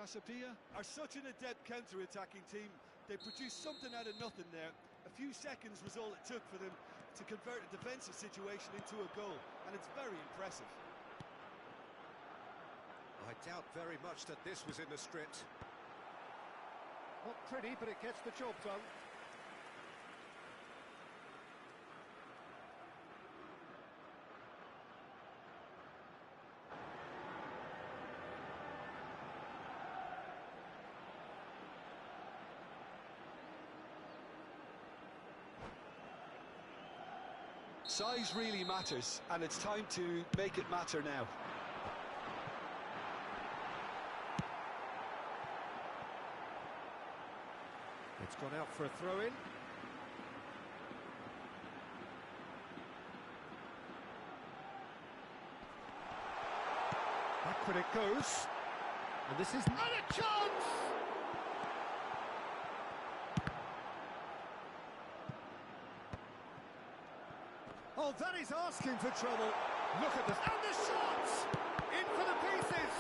Casapia are such an adept counter-attacking team. They produced something out of nothing there. A few seconds was all it took for them to convert a defensive situation into a goal, and it's very impressive. I doubt very much that this was in the script. Not pretty, but it gets the job done. Size really matters, and it's time to make it matter now. It's gone out for a throw-in. Backward it goes. And this is not a chance! Oh, that is asking for trouble. Look at this. And the shot! In for the pieces!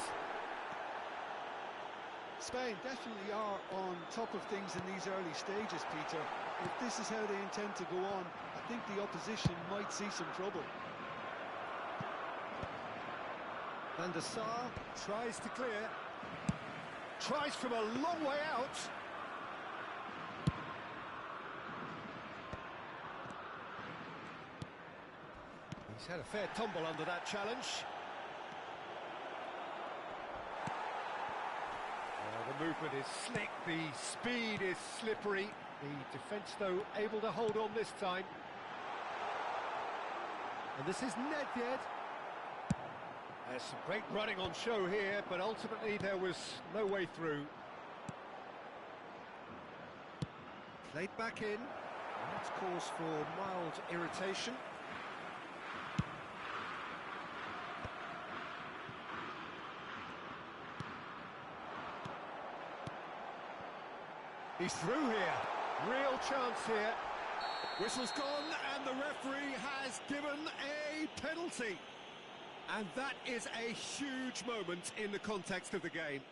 Spain definitely are on top of things in these early stages, Peter. If this is how they intend to go on, I think the opposition might see some trouble. Van der Sar tries to clear. Tries from a long way out. He's had a fair tumble under that challenge. The movement is slick, the speed is slippery. The defence, though, able to hold on this time. And this is Nedved. There's some great running on show here, but ultimately there was no way through. Played back in. And that's cause for mild irritation. He's through here. Real chance here. Whistle's gone and the referee has given a penalty. And that is a huge moment in the context of the game.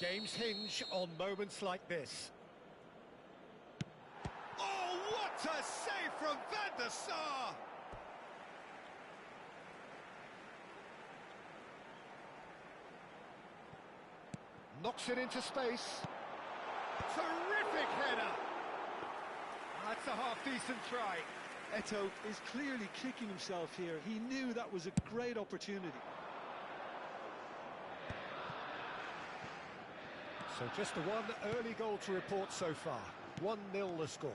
Games hinge on moments like this. Oh, what a save from Van der Sar! Knocks it into space. Terrific header! That's a half-decent try. Eto'o is clearly kicking himself here. He knew that was a great opportunity. So just the one early goal to report so far. 1-0 the score.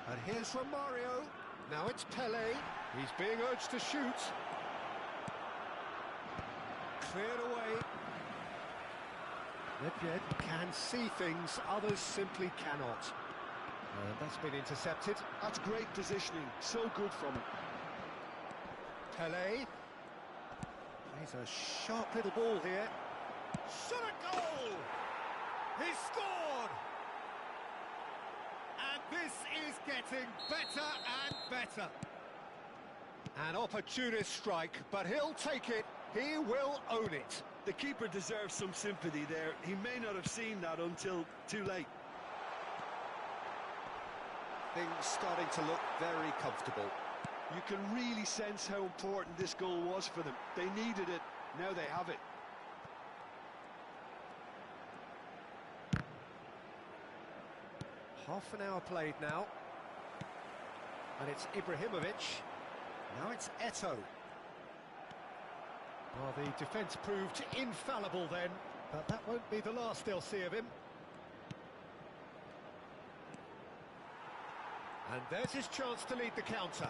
And here's Romario. Now it's Pelé. He's being urged to shoot. Cleared away. Nedved can see things, others simply cannot. And that's been intercepted. That's great positioning, so good from him. Pelé. Plays a sharp little ball here. Shot a goal! He scored! And this is getting better and better. An opportunist strike, but he'll take it. He will own it. The keeper deserves some sympathy there. He may not have seen that until too late. Things starting to look very comfortable. You can really sense how important this goal was for them. They needed it, now they have it. Half an hour played now. And it's Ibrahimovic. Now it's Eto'o. Well, the defence proved infallible then, but that won't be the last they'll see of him. And there's his chance to lead the counter.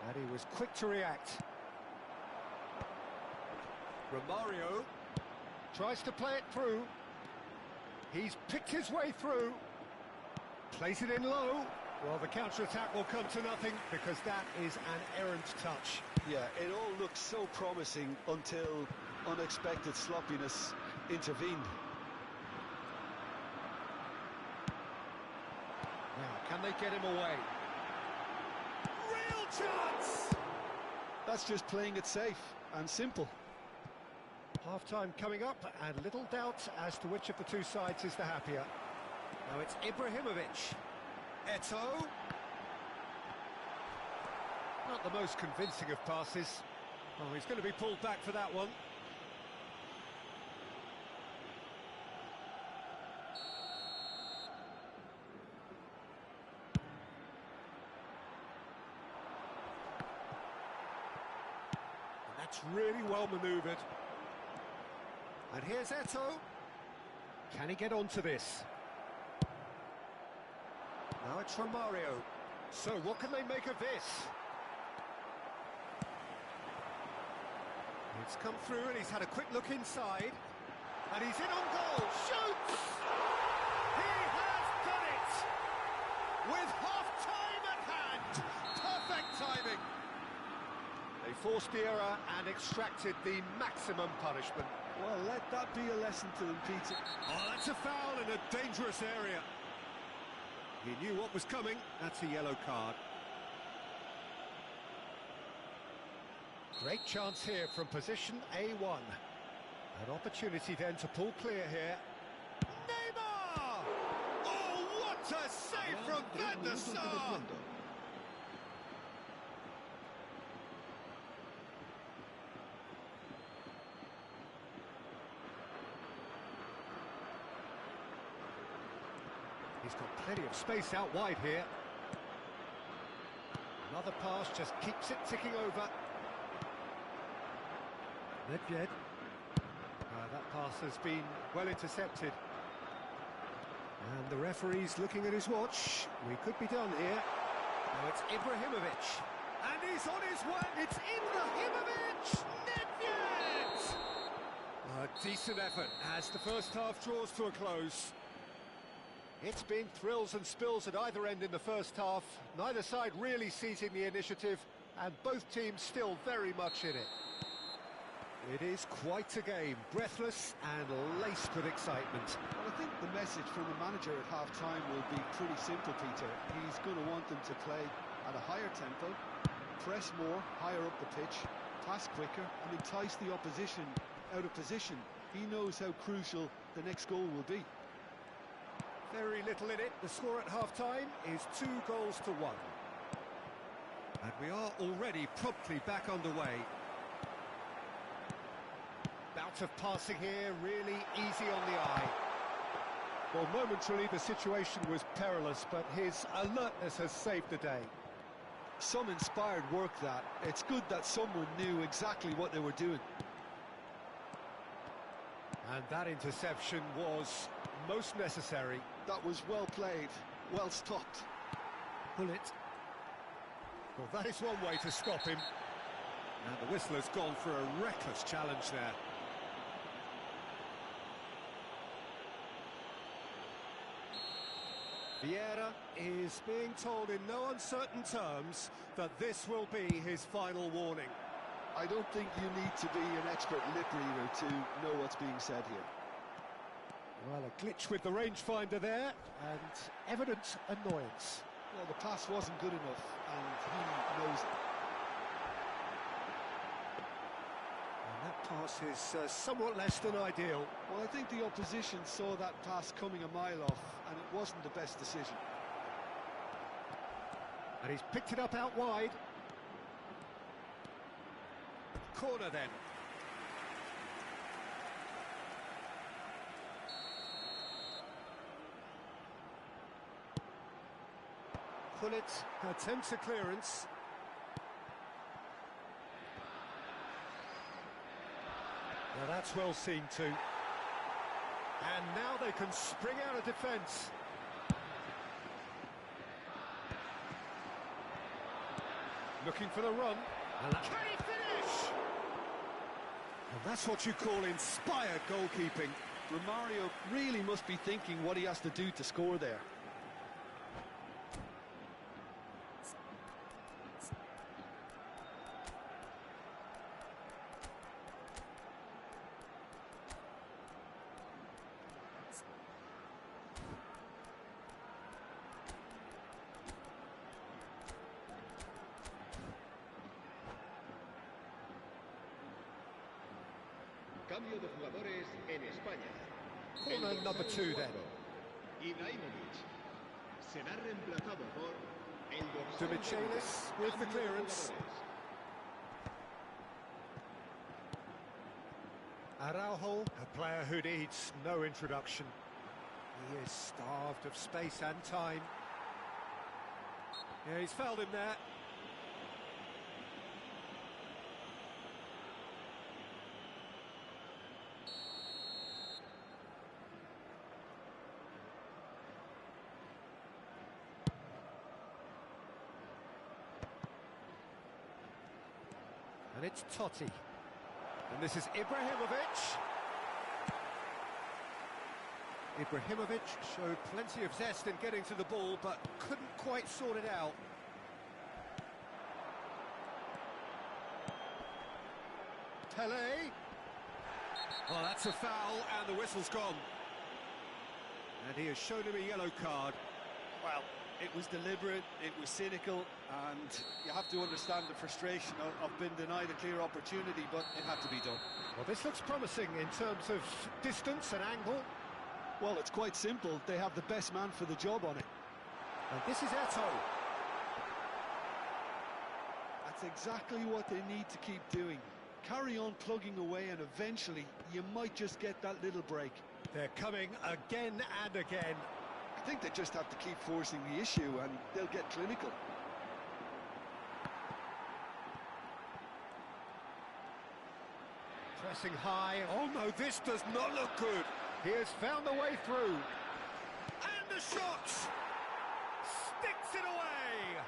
And he was quick to react. Romario tries to play it through. He's picked his way through. Plays it in low. Well, the counter-attack will come to nothing because that is an errant touch. Yeah, it all looked so promising until unexpected sloppiness intervened. Now, can they get him away? Real chance! That's just playing it safe and simple. Half-time coming up, and little doubt as to which of the two sides is the happier. Now it's Ibrahimovic. Eto'o. Not the most convincing of passes. Oh, he's going to be pulled back for that one. And that's really well manoeuvred. And here's Eto'o. Can he get onto this? Now it's Romario. So what can they make of this? It's come through and he's had a quick look inside. And he's in on goal. Shoots! He has done it! With half-time at hand. Perfect timing. They forced the error and extracted the maximum punishment. Well, let that be a lesson to them, Peter. Oh, that's a foul in a dangerous area. He knew what was coming. That's a yellow card. Great chance here from position A1. An opportunity then to pull clear here. Neymar! Oh, what a save from Van der Sar! He's got plenty of space out wide here. Another pass just keeps it ticking over. Nedved. That pass has been well intercepted. And the referee's looking at his watch. We could be done here. Now it's Ibrahimovic. And he's on his way. It's Ibrahimovic! Nedved! A decent effort as the first half draws to a close. It's been thrills and spills at either end in the first half. Neither side really seizing the initiative, and both teams still very much in it. It is quite a game, breathless and laced with excitement. Well, I think the message from the manager at half-time will be pretty simple, Peter. He's going to want them to play at a higher tempo, press more, higher up the pitch, pass quicker, and entice the opposition out of position. He knows how crucial the next goal will be. Very little in it. The score at half-time is 2-1. And we are already promptly back underway. Bout of passing here, really easy on the eye. Well, momentarily the situation was perilous, but his alertness has saved the day. Some inspired work that. It's good that someone knew exactly what they were doing. And that interception was most necessary. That was well played, well stopped. Pull it. Well, that is one way to stop him. And the whistle has gone for a reckless challenge there. Vieira is being told in no uncertain terms that this will be his final warning. I don't think you need to be an expert lip reader to know what's being said here. Well, a glitch with the rangefinder there, and evident annoyance. Well, the pass wasn't good enough, and he knows it. And that pass is somewhat less than ideal. Well, I think the opposition saw that pass coming a mile off, and it wasn't the best decision. And he's picked it up out wide. Corner then. Pullet attempts a clearance. Now that's well seen too. And now they can spring out of defence. Looking for the run. And can he finish? And that's what you call inspired goalkeeping. Romario really must be thinking what he has to do to score there. Cambio de jugadores en España. Corner number 2 then. Ibrahimovic será reemplazado por el dorsal de Demichelis with the Cambio de clearance. jugadores. Araujo, a player who needs no introduction. He is starved of space and time. Yeah, he's fouled him there. And it's Totti. And this is Ibrahimovic. Ibrahimovic showed plenty of zest in getting to the ball, but couldn't quite sort it out. Tele. Well, that's a foul, and the whistle's gone. And he has shown him a yellow card. Well, it was deliberate, it was cynical, and you have to understand the frustration of being denied a clear opportunity, but it had to be done. Well, this looks promising in terms of distance and angle. Well, it's quite simple. They have the best man for the job on it. And this is Eto. That's exactly what they need to keep doing. Carry on plugging away, and eventually you might just get that little break. They're coming again and again. I think they just have to keep forcing the issue, and they'll get clinical. Pressing high. Oh no, this does not look good. He has found the way through. And the shot! Sticks it away!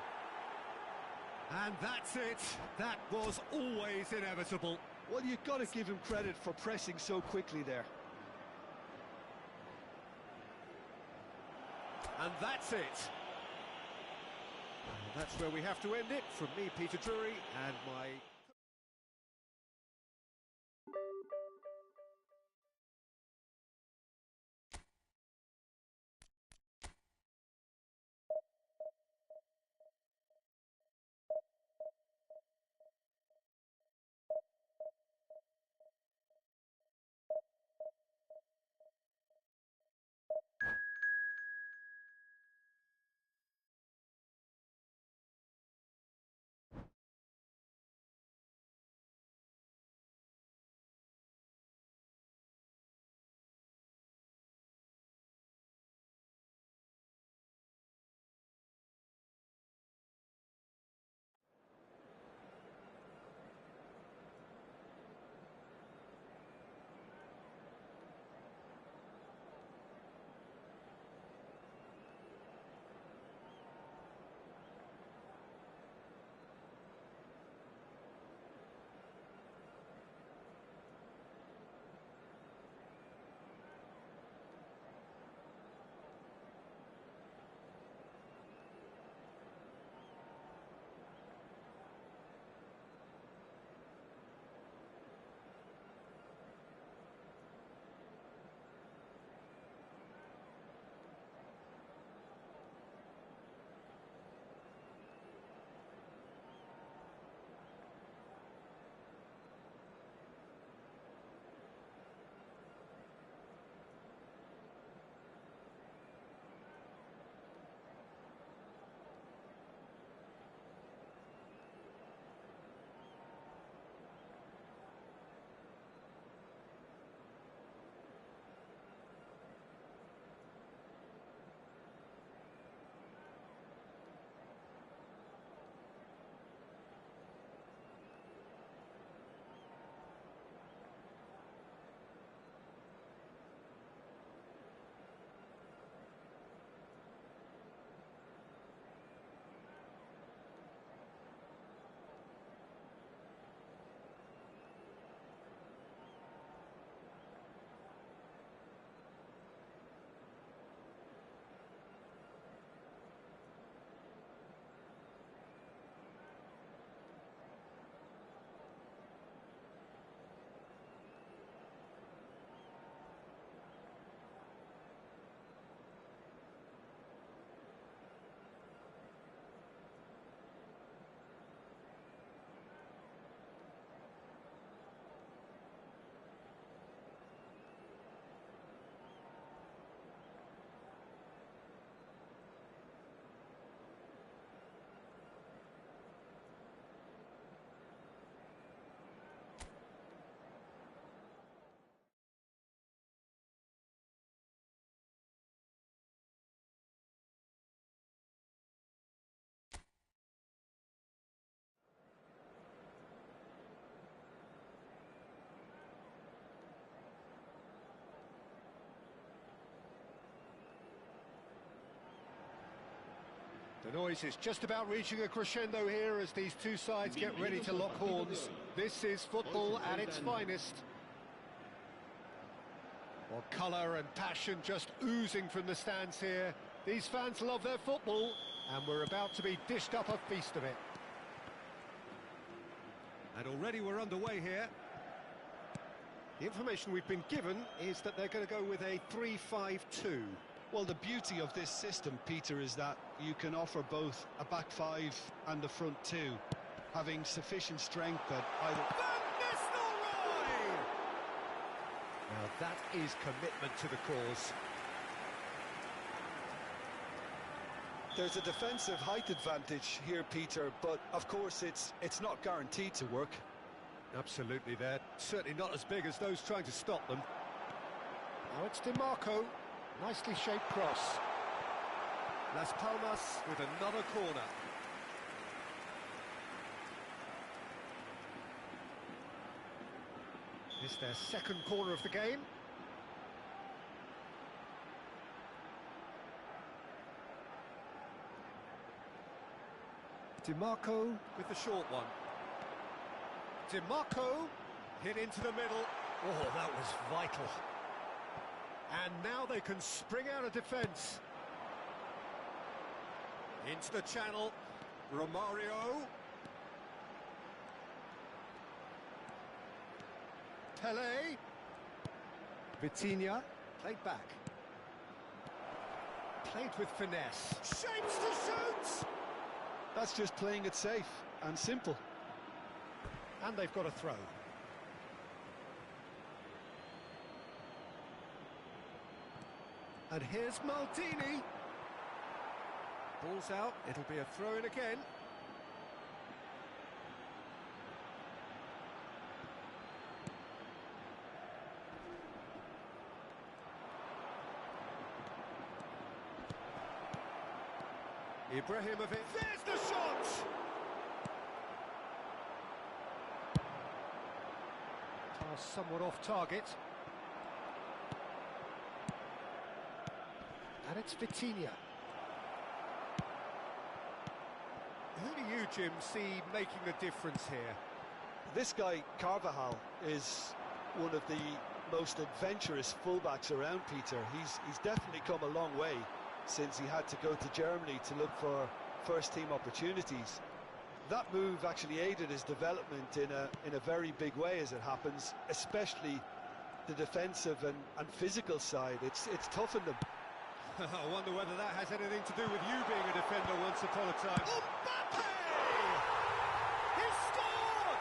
And that's it. That was always inevitable. Well, you've got to give him credit for pressing so quickly there. And that's it. And that's where we have to end it. From me, Peter Drury, and my... The noise is just about reaching a crescendo here as these two sides get ready to lock horns. This is football at its finest. Well, colour and passion just oozing from the stands here. These fans love their football, and we're about to be dished up a feast of it. And already we're underway here. The information we've been given is that they're going to go with a 3-5-2. Well, the beauty of this system, Peter, is that you can offer both a back five and a front two, having sufficient strength at either... Now that is commitment to the cause. There's a defensive height advantage here, Peter, but of course it's not guaranteed to work. Absolutely, they're certainly not as big as those trying to stop them. Now it's DiMarco. Nicely shaped cross. Las Palmas with another corner. It's their second corner of the game. DiMarco with the short one. DiMarco hit into the middle. Oh, that was vital. And now they can spring out of defence. Into the channel. Romario. Pele. Vitinha. Played back. Played with finesse. Shapes to shoot! That's just playing it safe and simple. And they've got a throw. And here's Maldini. Ball's out, it'll be a throw-in again. Ibrahimovic, there's the shot! Pass somewhat off target. And it's Vitinha. Who do you, Jim, see making the difference here? This guy, Carvajal, is one of the most adventurous fullbacks around, Peter. He's definitely come a long way since he had to go to Germany to look for first-team opportunities. That move actually aided his development in a very big way, as it happens, especially the defensive and physical side. It's toughened him. I wonder whether that has anything to do with you being a defender once upon a time. Mbappe! He scored!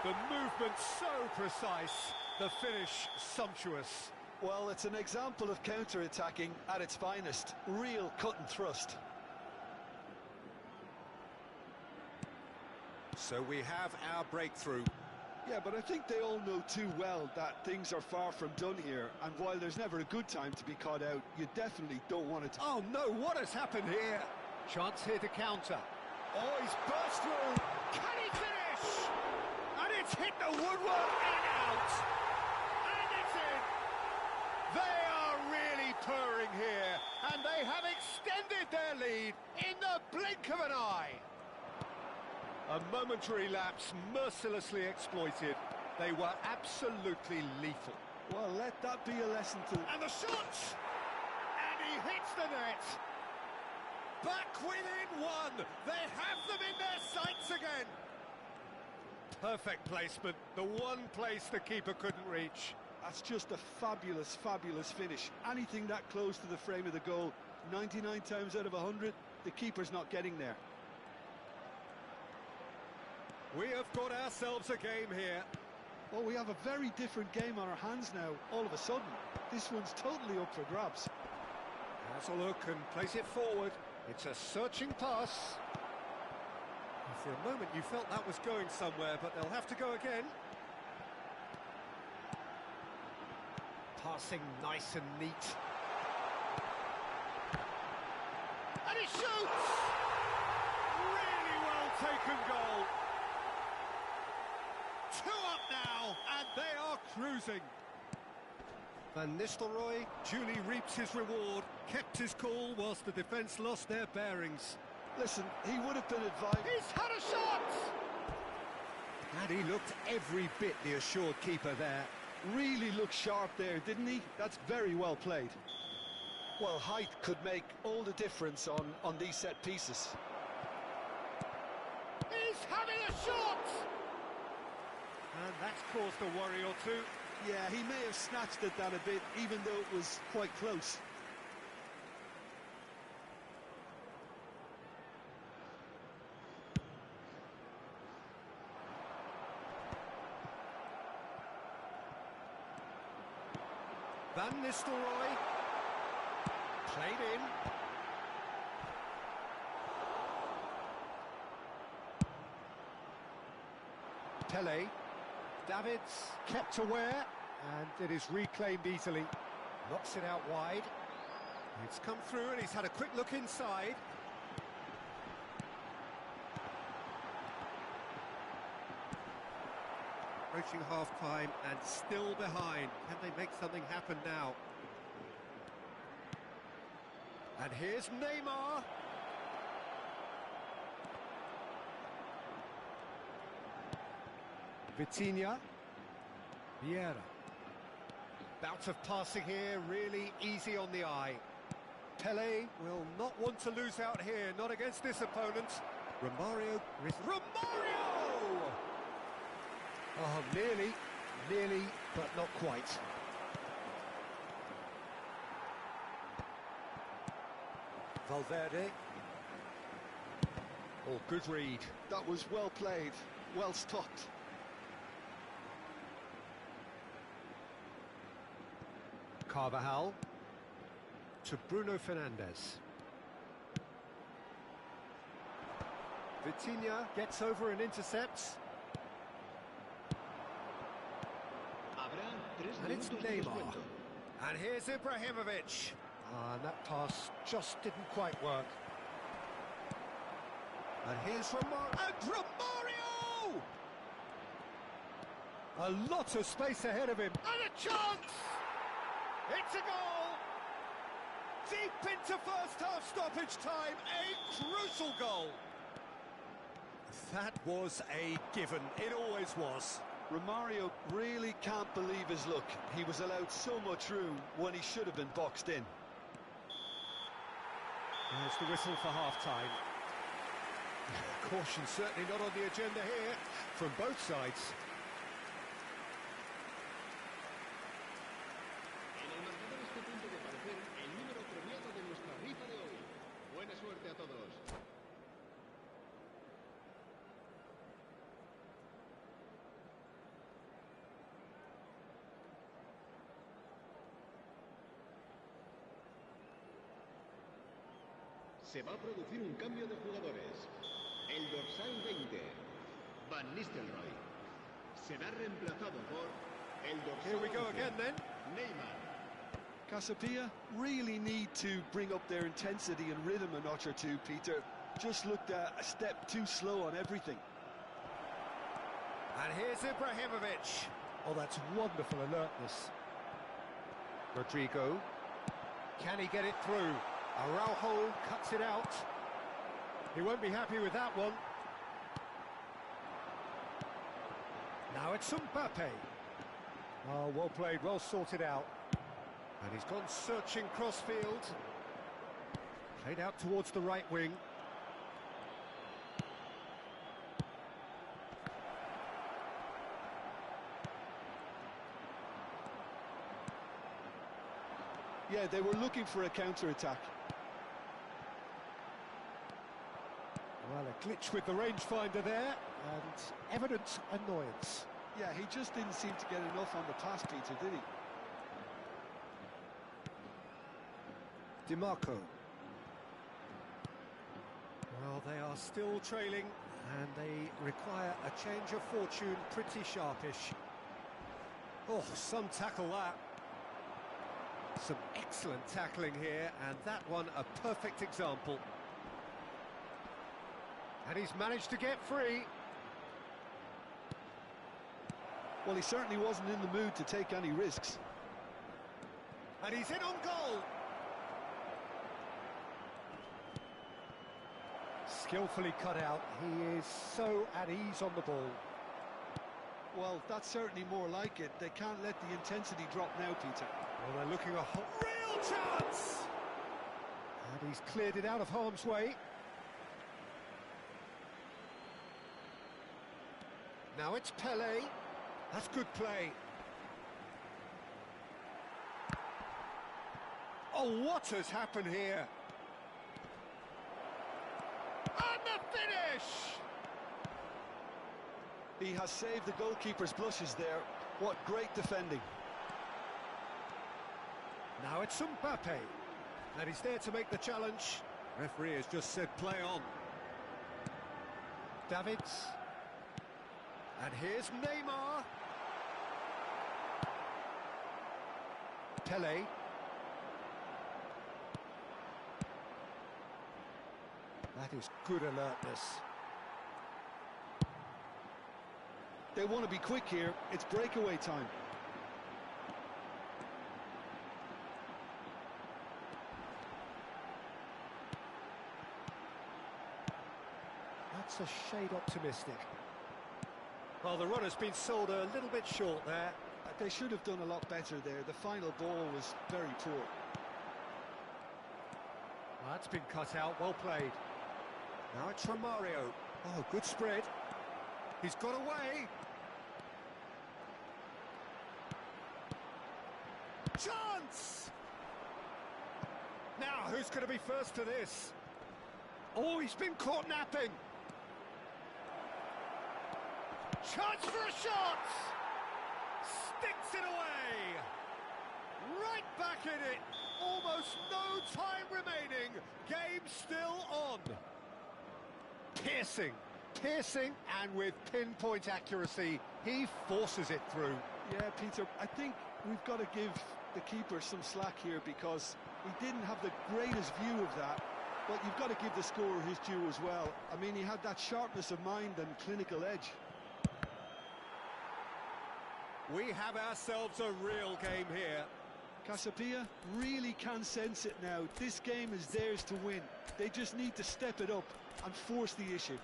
The movement so precise, the finish sumptuous. Well, it's an example of counter-attacking at its finest. Real cut and thrust. So we have our breakthrough. Yeah, but I think they all know too well that things are far from done here, and while there's never a good time to be caught out, you definitely don't want it to... Oh no, what has happened here? Chance here to counter. Oh, he's burst through. Can he finish? And it's hit the woodwork and out. And it's in. They are really purring here, and they have extended their lead in the blink of an eye. A momentary lapse mercilessly exploited. They were absolutely lethal. Well, let that be a lesson to... And the shot! And he hits the net. Back within one. They have them in their sights again. Perfect placement. The one place the keeper couldn't reach. That's just a fabulous, fabulous finish. Anything that close to the frame of the goal, 99 times out of 100, the keeper's not getting there. We have got ourselves a game here. Well, we have a very different game on our hands now, all of a sudden. This one's totally up for grabs. Has a look and place it forward. It's a searching pass. For a moment you felt that was going somewhere, but they'll have to go again. Passing nice and neat. And he shoots! Really well taken goal. 2 up now, and they are cruising. Van Nistelrooy duly reaps his reward, kept his cool whilst the defence lost their bearings. Listen, he would have been advised. He's had a shot! And he looked every bit the assured keeper there. Really looked sharp there, didn't he? That's very well played. Well, height could make all the difference on these set pieces. He's having a shot! And that's caused a worry or two. Yeah, he may have snatched at that a bit, even though it was quite close. Van Nistelrooy. Played in. Pele. Davids kept aware, and it is reclaimed easily. Knocks it out wide. It's come through and he's had a quick look inside. Approaching half-time and still behind. Can they make something happen now? And here's Neymar. Vitinha. Vieira. Bout of passing here, really easy on the eye. Pele will not want to lose out here, not against this opponent. Romario. Oh, nearly, but not quite. Valverde. Oh, good read. That was well played, well stopped. Carvajal to Bruno Fernandes. Vitinha gets over and intercepts. And it's Neymar. And here's Ibrahimovic. And that pass just didn't quite work. And here's Romario. And Romario! A lot of space ahead of him. And a chance! It's a goal! Deep into first half stoppage time, a crucial goal. That was a given, it always was. Romario really can't believe his luck. He was allowed so much room when he should have been boxed in. There's the whistle for half-time. Caution certainly not on the agenda here, from both sides. En el marcador este punto de parecer el número premiado de nuestra rifa de hoy. Buena suerte a todos. Se va a producir un cambio de jugadores. El dorsal 20, Van Nistelrooy, será reemplazado por el dorsal Here we go 11, again then. Neymar. Casapia really need to bring up their intensity and rhythm a notch or two, Peter. Just looked a step too slow on everything. And here's Ibrahimovic. Oh, that's wonderful alertness. Rodrigo. Can he get it through? Araujo cuts it out. He won't be happy with that one. Now it's Mbappe. Oh, well played, well sorted out. And he's gone searching crossfield. Played out towards the right wing. Yeah, they were looking for a counter-attack. Well, a glitch with the rangefinder there, and evident annoyance. Yeah, he just didn't seem to get enough on the pass, Peter, did he? DiMarco. Well, they are still trailing, and they require a change of fortune pretty sharpish. Oh, some tackle that. Some excellent tackling here, and that one a perfect example. And he's managed to get free. Well, he certainly wasn't in the mood to take any risks. And he's in on goal. Skillfully cut out. He is so at ease on the ball. Well, that's certainly more like it. They can't let the intensity drop now, Peter. Well, they're looking a real chance! And he's cleared it out of harm's way. Now it's Pele. That's good play. Oh, what has happened here? And the finish! He has saved the goalkeeper's blushes there. What great defending. Now it's Mbappe. And he's there to make the challenge. Referee has just said play on. Davids. And here's Neymar. Pele. That is good alertness. They want to be quick here. It's breakaway time. That's a shade optimistic. Well, the run has been sold a little bit short there. They should have done a lot better there. The final ball was very poor. Well, that's been cut out. Well played. Now it's Romario. Oh, good spread. He's got away. Chance! Now, who's going to be first to this? Oh, he's been caught napping. Chance for a shot! Sticks it away! Right back in it! Almost no time remaining. Game still on. Piercing, and with pinpoint accuracy, he forces it through. Yeah, Peter, I think we've got to give the keeper some slack here because he didn't have the greatest view of that, but you've got to give the scorer his due as well. I mean, he had that sharpness of mind and clinical edge. We have ourselves a real game here. Casapia really can sense it now. This game is theirs to win. They just need to step it up and force the issue.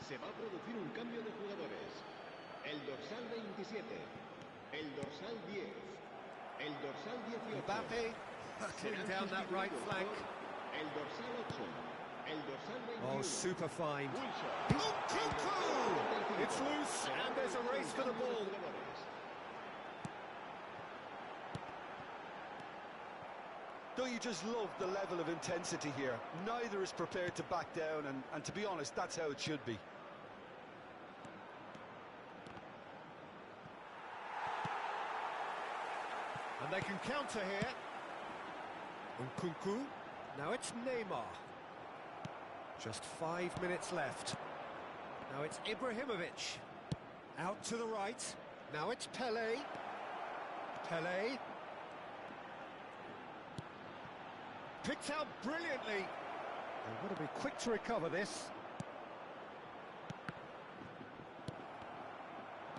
Se va a producir un cambio de jugadores. El dorsal 27, el dorsal 10, el dorsal 18. Mbappe, clearing down that right flank. El dorsal 8, el dorsal 21. Oh, super find. Wilson. It's loose, and there's a race for the ball. Don't you just love the level of intensity here? Neither is prepared to back down, and to be honest, that's how it should be. And they can counter here. Nkunku. Now it's Neymar. Just 5 minutes left. Now it's Ibrahimovic. Out to the right. Now it's Pele. Pele. Picked out brilliantly. They've got to be quick to recover this.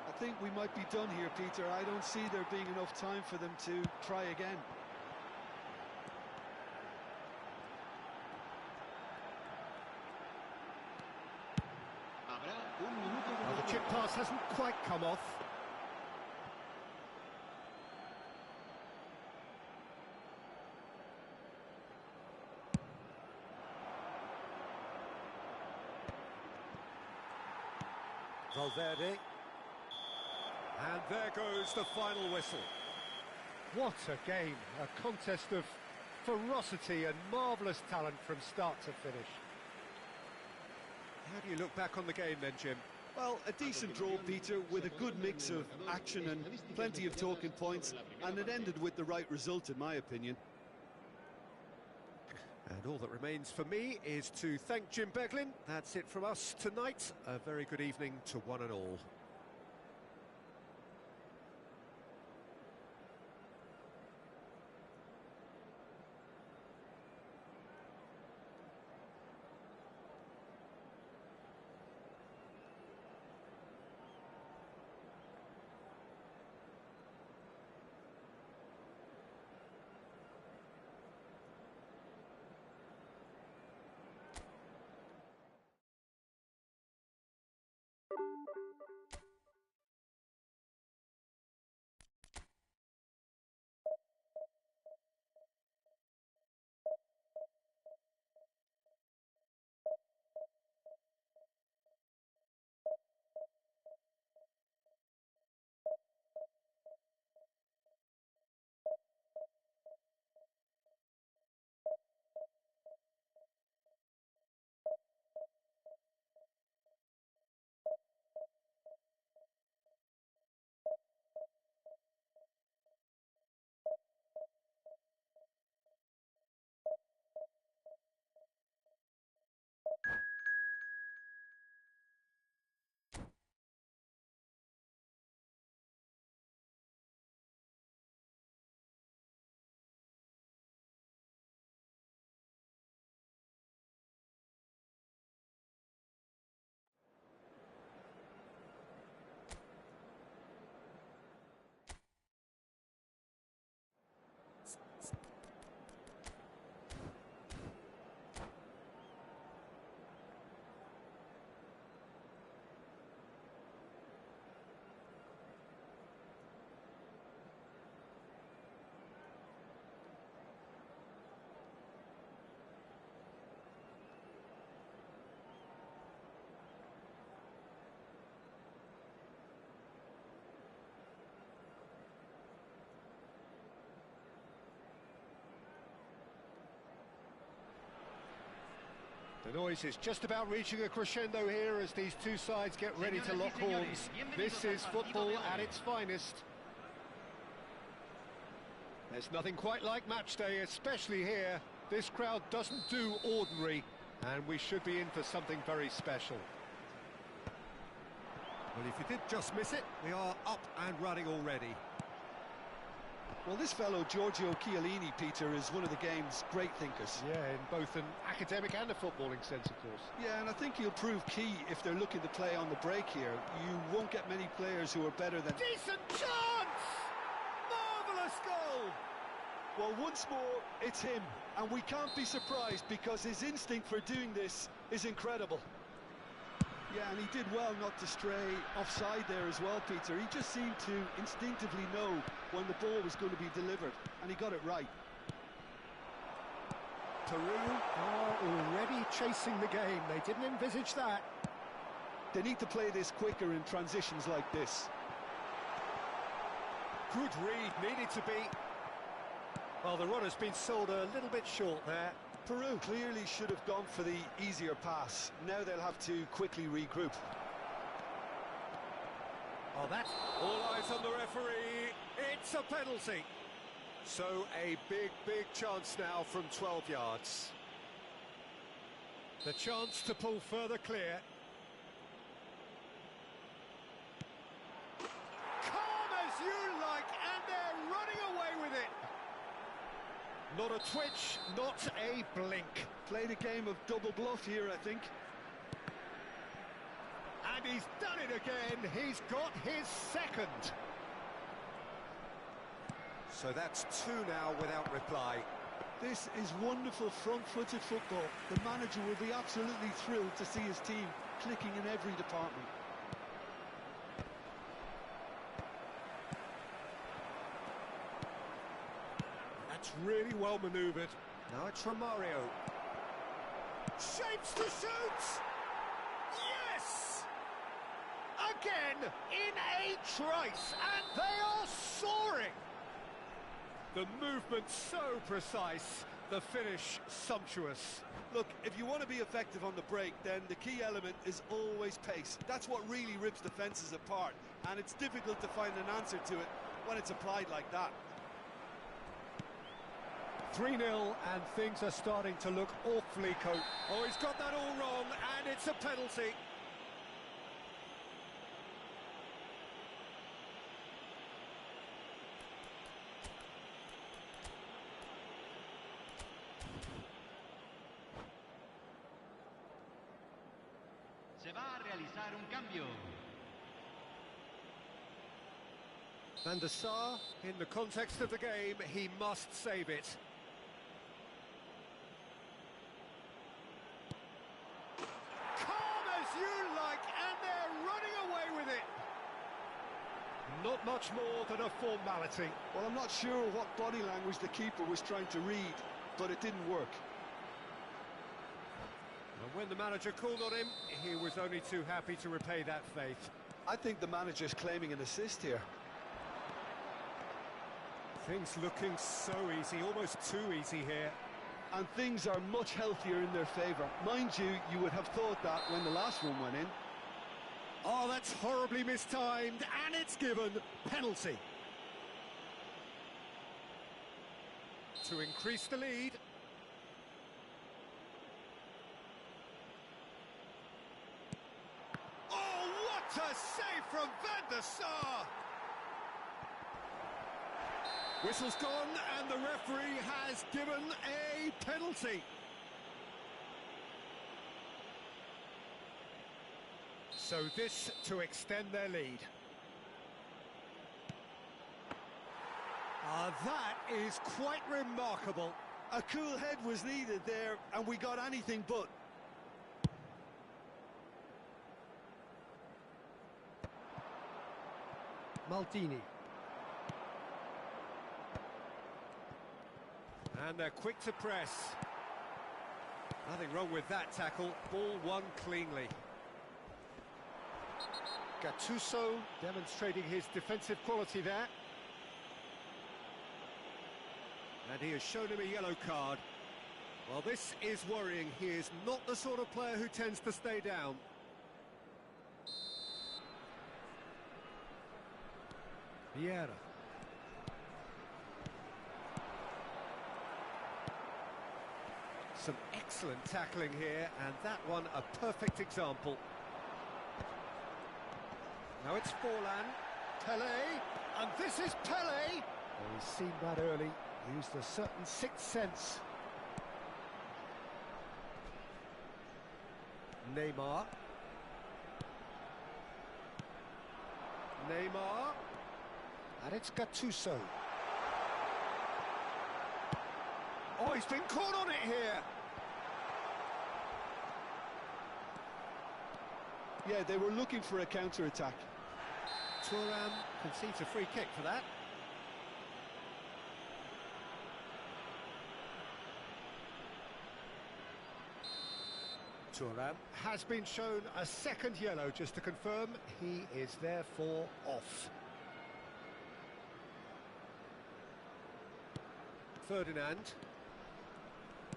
I think we might be done here, Peter. I don't see there being enough time for them to try again. Well, the chip pass hasn't quite come off. Valverde. And there goes the final whistle. What a game, a contest of ferocity and marvellous talent from start to finish. How do you look back on the game then, Jim? Well, a decent draw, Peter, with a good mix of action and plenty of talking points, and it ended with the right result, in my opinion. And all that remains for me is to thank Jim Beglin. That's it from us tonight. A very good evening to one and all. The noise is just about reaching a crescendo here as these two sides get ready to lock horns. This is football at its finest. There's nothing quite like match day, especially here. This crowd doesn't do ordinary, and we should be in for something very special. Well, if you did just miss it, we are up and running already. Well, this fellow, Giorgio Chiellini, Peter, is one of the game's great thinkers. Yeah, in both an academic and a footballing sense, of course. Yeah, and I think he'll prove key if they're looking to play on the break here. You won't get many players who are better than... Decent chance! Marvellous goal! Well, once more, it's him. And we can't be surprised because his instinct for doing this is incredible. Yeah, and he did well not to stray offside there as well, Peter. He just seemed to instinctively know when the ball was going to be delivered, and he got it right. Peru are already chasing the game. They didn't envisage that. They need to play this quicker in transitions like this. Good read, needed to be. Well, the run has been sold a little bit short there. Peru clearly should have gone for the easier pass. Now they'll have to quickly regroup. Oh, that's... All eyes on the referee. It's a penalty. So a big chance now from 12 yards. The chance to pull further clear. Calm as you like, and they're running away with it. Not a twitch, not a blink. Played a game of double bluff here, I think. And he's done it again. He's got his second. So that's two now without reply. This is wonderful front-footed football. The manager will be absolutely thrilled to see his team clicking in every department. That's really well manoeuvred. Now it's Romario. Shapes to shoot! Yes! Again, in a trice, and they are soaring! The movement so precise, the finish sumptuous. Look, if you want to be effective on the break, then the key element is always pace. That's what really rips defences apart, and it's difficult to find an answer to it when it's applied like that. 3-0, and things are starting to look awfully cold. Oh, he's got that all wrong, and it's a penalty. Se va a realizar un cambio. Van der Sar, in the context of the game, he must save it. Calm as you like, and they're running away with it. Not much more than a formality. Well, I'm not sure what body language the keeper was trying to read, but it didn't work. And when the manager called on him, he was only too happy to repay that faith. I think the manager's claiming an assist here. Things looking so easy, almost too easy here. And things are much healthier in their favour. Mind you, you would have thought that when the last one went in. Oh, that's horribly mistimed, and it's given penalty. To increase the lead. Oh, what a save from Van der Sar! Whistle's gone, and the referee has given a penalty. So this to extend their lead. That is quite remarkable. A cool head was needed there, and we got anything but. Maldini. And they're quick to press. Nothing wrong with that tackle. Ball won cleanly. Gattuso demonstrating his defensive quality there. And he has shown him a yellow card. Well, this is worrying. He is not the sort of player who tends to stay down. Vieira. Some excellent tackling here, and that one a perfect example. Now it's Forlan, Pele, and this is Pele! Well, he's seen that early, used a certain sixth sense. Neymar. Neymar. And it's Gattuso. Oh, he's been caught on it here! Yeah, they were looking for a counter-attack. Thuram concedes a free kick for that. Thuram has been shown a second yellow, just to confirm he is therefore off. Ferdinand.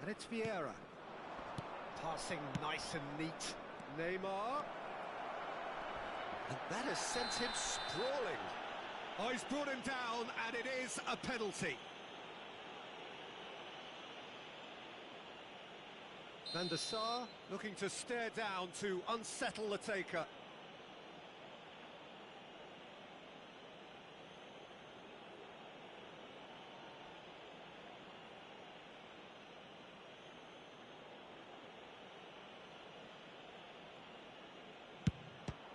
And it's Vieira. Passing nice and neat. Neymar. And that has sent him sprawling. Oh, he's brought him down, and it is a penalty. Van der Sar looking to stare down to unsettle the taker.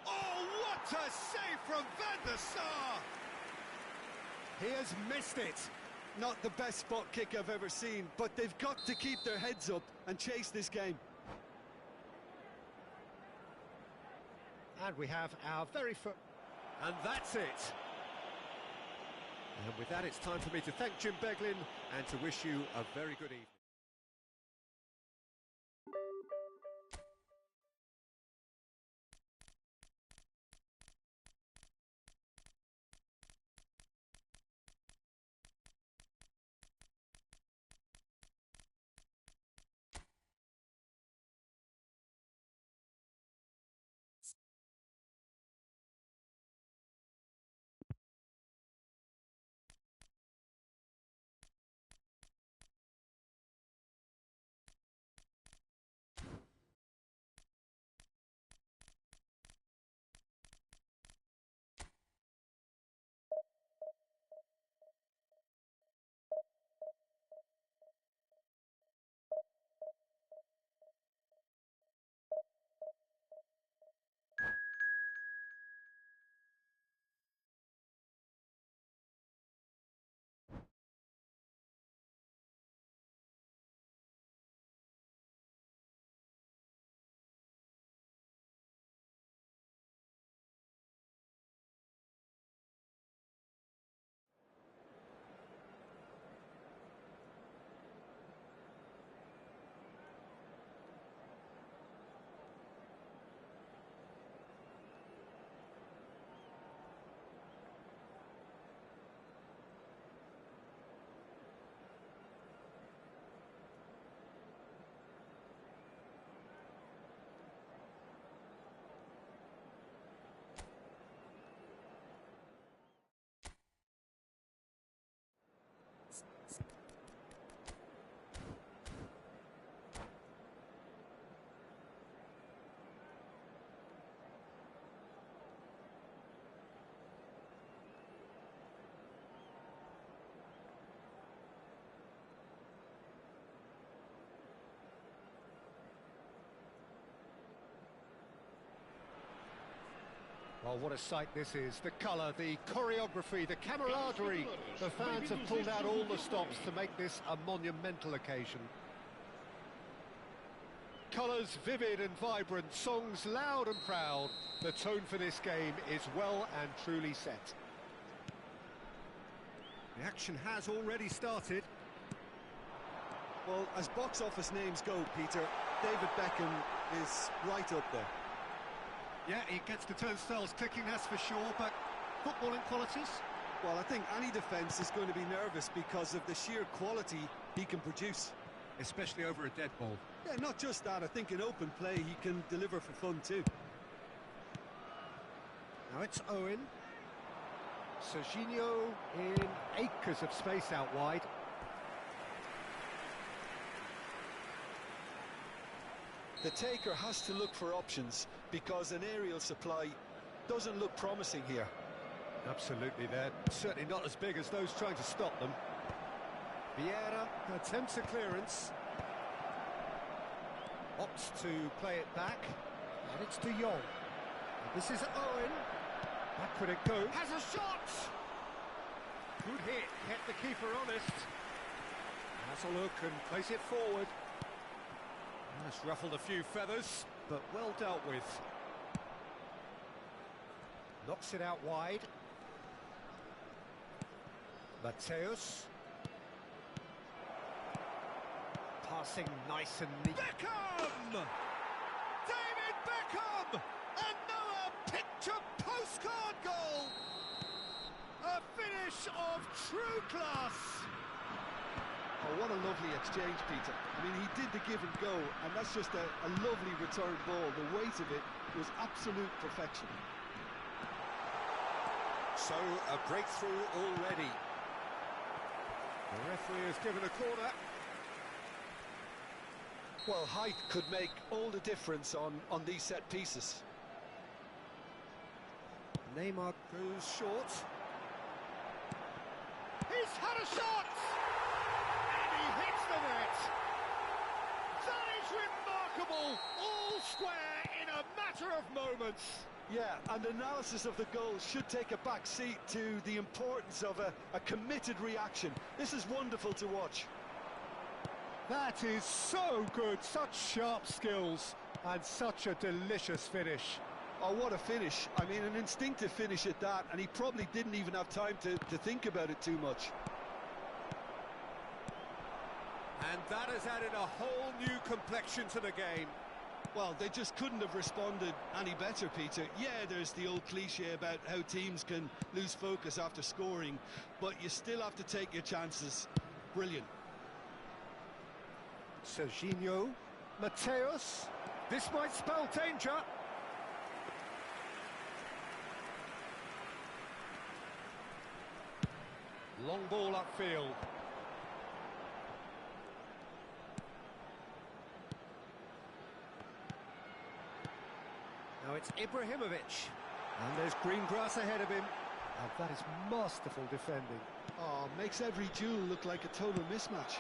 What a save from Van der Sar! He has missed it. Not the best spot kick I've ever seen, but they've got to keep their heads up and chase this game. And we have our very first... And that's it. And with that, it's time for me to thank Jim Beglin and to wish you a very good evening. Oh, what a sight this is. The colour, the choreography, the camaraderie. The fans have pulled out all the stops to make this a monumental occasion. Colours vivid and vibrant, songs loud and proud. The tone for this game is well and truly set. The action has already started. Well, as box office names go, Peter, David Beckham is right up there. Yeah, he gets the turnstiles clicking, that's for sure, but footballing qualities? Well, I think any defence is going to be nervous because of the sheer quality he can produce. Especially over a dead ball. Yeah, not just that, I think in open play he can deliver for fun too. Now it's Owen. Serginho in acres of space out wide. The taker has to look for options because an aerial supply doesn't look promising here. Absolutely, they're certainly not as big as those trying to stop them. Vieira attempts a clearance. Opts to play it back. And it's De Jong. And this is Owen. Back it goes. Has a shot! Good hit, kept the keeper honest. Has a look and plays it forward. That's ruffled a few feathers, but well dealt with. Knocks it out wide. Mateus. Passing nice and neat. Beckham! David Beckham! Another picture postcard goal! A finish of true class! Oh, what a lovely exchange, Peter. I mean, he did the give and go, and that's just a lovely return ball. The weight of it was absolute perfection. So, a breakthrough already. The referee has given a corner. Well, height could make all the difference on these set pieces. Neymar goes short. He's had a shot! And he hits the net! That is remarkable! All square in a matter of moments! Yeah, and analysis of the goal should take a back seat to the importance of a committed reaction. This is wonderful to watch. That is so good, such sharp skills, and such a delicious finish. Oh, what a finish. I mean, an instinctive finish at that, and he probably didn't even have time to think about it too much. And that has added a whole new complexion to the game. Well, they just couldn't have responded any better, Peter. Yeah, there's the old cliche about how teams can lose focus after scoring, but you still have to take your chances. Brilliant. Serginho, Mateus, this might spell danger. Long ball upfield. Now it's Ibrahimovic. And there's green grass ahead of him. And that is masterful defending. Oh, makes every duel look like a total mismatch.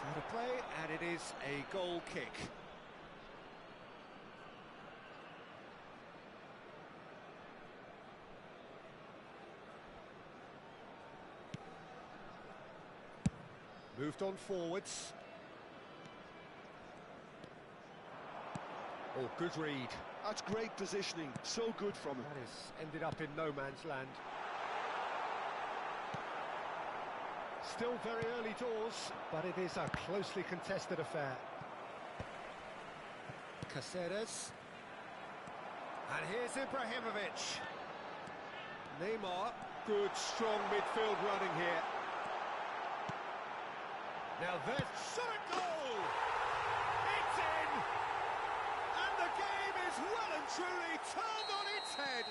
Out of play, and it is a goal kick. Moved on forwards. Oh, good read. That's great positioning, so good from him. That is ended up in no man's land. Still very early doors, but it is a closely contested affair. Caceres. And here's Ibrahimovic. Neymar, good strong midfield running here. Now there's shot goal! It's in! And the game is well and truly turned on its head.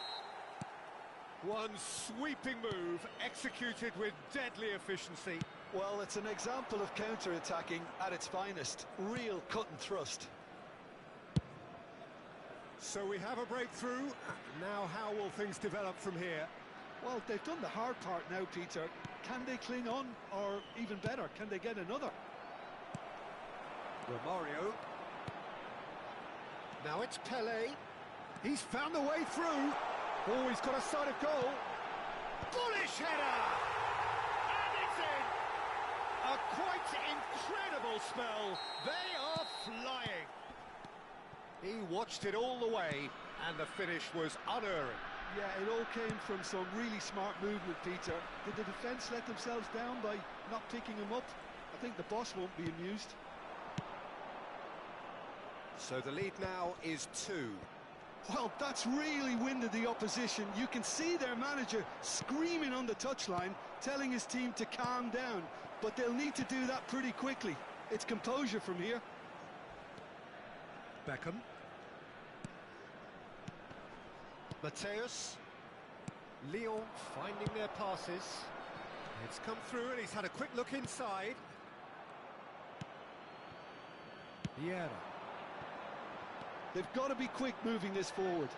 One sweeping move, executed with deadly efficiency. Well, it's an example of counter-attacking at its finest. Real cut and thrust. So we have a breakthrough. Now how will things develop from here? Well, they've done the hard part now, Peter. Can they cling on, or even better, can they get another? Romario. Now it's Pele. He's found the way through. Oh, he's got a sight of goal. Bullish header! And it's in! A quite incredible spell. They are flying. He watched it all the way, and the finish was unerring. Yeah, it all came from some really smart movement, Peter. Did the defence let themselves down by not picking him up? I think the boss won't be amused. So the lead now is 2. Well, that's really winded the opposition. You can see their manager screaming on the touchline, telling his team to calm down. But they'll need to do that pretty quickly. It's composure from here. Beckham. Mateus. Lyon finding their passes. It's come through and he's had a quick look inside. Vieira. They've got to be quick moving this forward.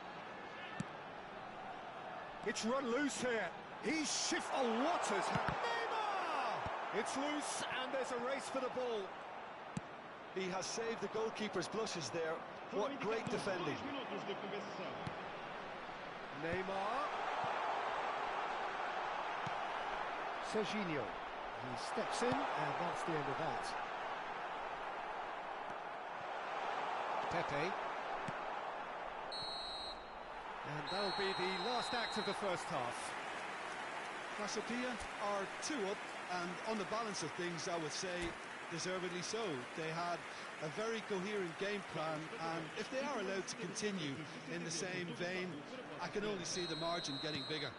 It's run loose here. He's shift. Oh, what has happened? Neymar! It's loose and there's a race for the ball. He has saved the goalkeeper's blushes there. What great defending. Neymar. Serginho. He steps in and that's the end of that. Pepe. And that'll be the last act of the first half. Casapia are 2 up, and on the balance of things, I would say, deservedly so. They had a very coherent game plan, and if they are allowed to continue in the same vein, I can only see the margin getting bigger.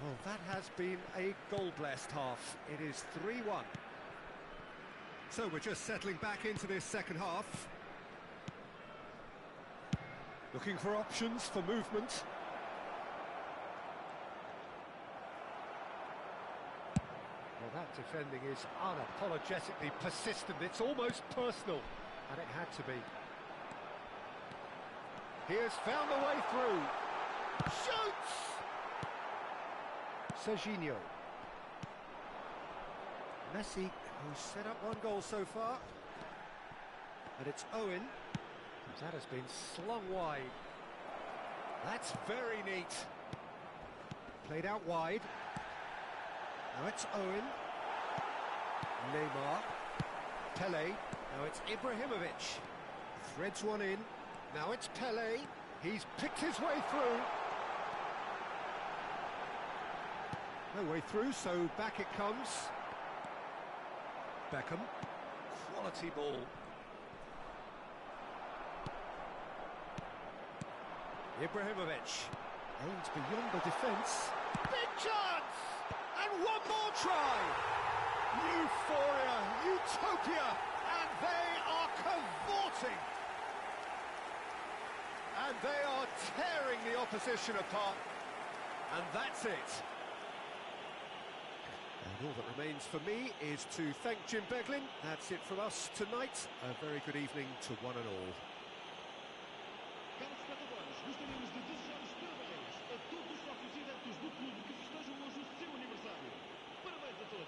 Well, that has been a goal-blessed half. It is 3-1. So we're just settling back into this second half. Looking for options for movement. Well, that defending is unapologetically persistent. It's almost personal, and it had to be. He has found a way through. Shoots! Serginho. Messi, who's set up 1 goal so far. And it's Owen. That has been slung wide. That's very neat. Played out wide. Now it's Owen. Neymar. Pele. Now it's Ibrahimovic. Threads one in. Now it's Pele. He's picked his way through. No way through, so back it comes. Beckham. Quality ball. Ibrahimovic aims beyond the defence. Big chance! And one more try! Euphoria, utopia, and they are cavorting! And they are tearing the opposition apart. And that's it. And all that remains for me is to thank Jim Beglin. That's it from us tonight. A very good evening to one and all. Gostaríamos de desejar os parabéns a todos os sócios e adeptos do clube que festejam hoje o seu aniversário. Parabéns a todos!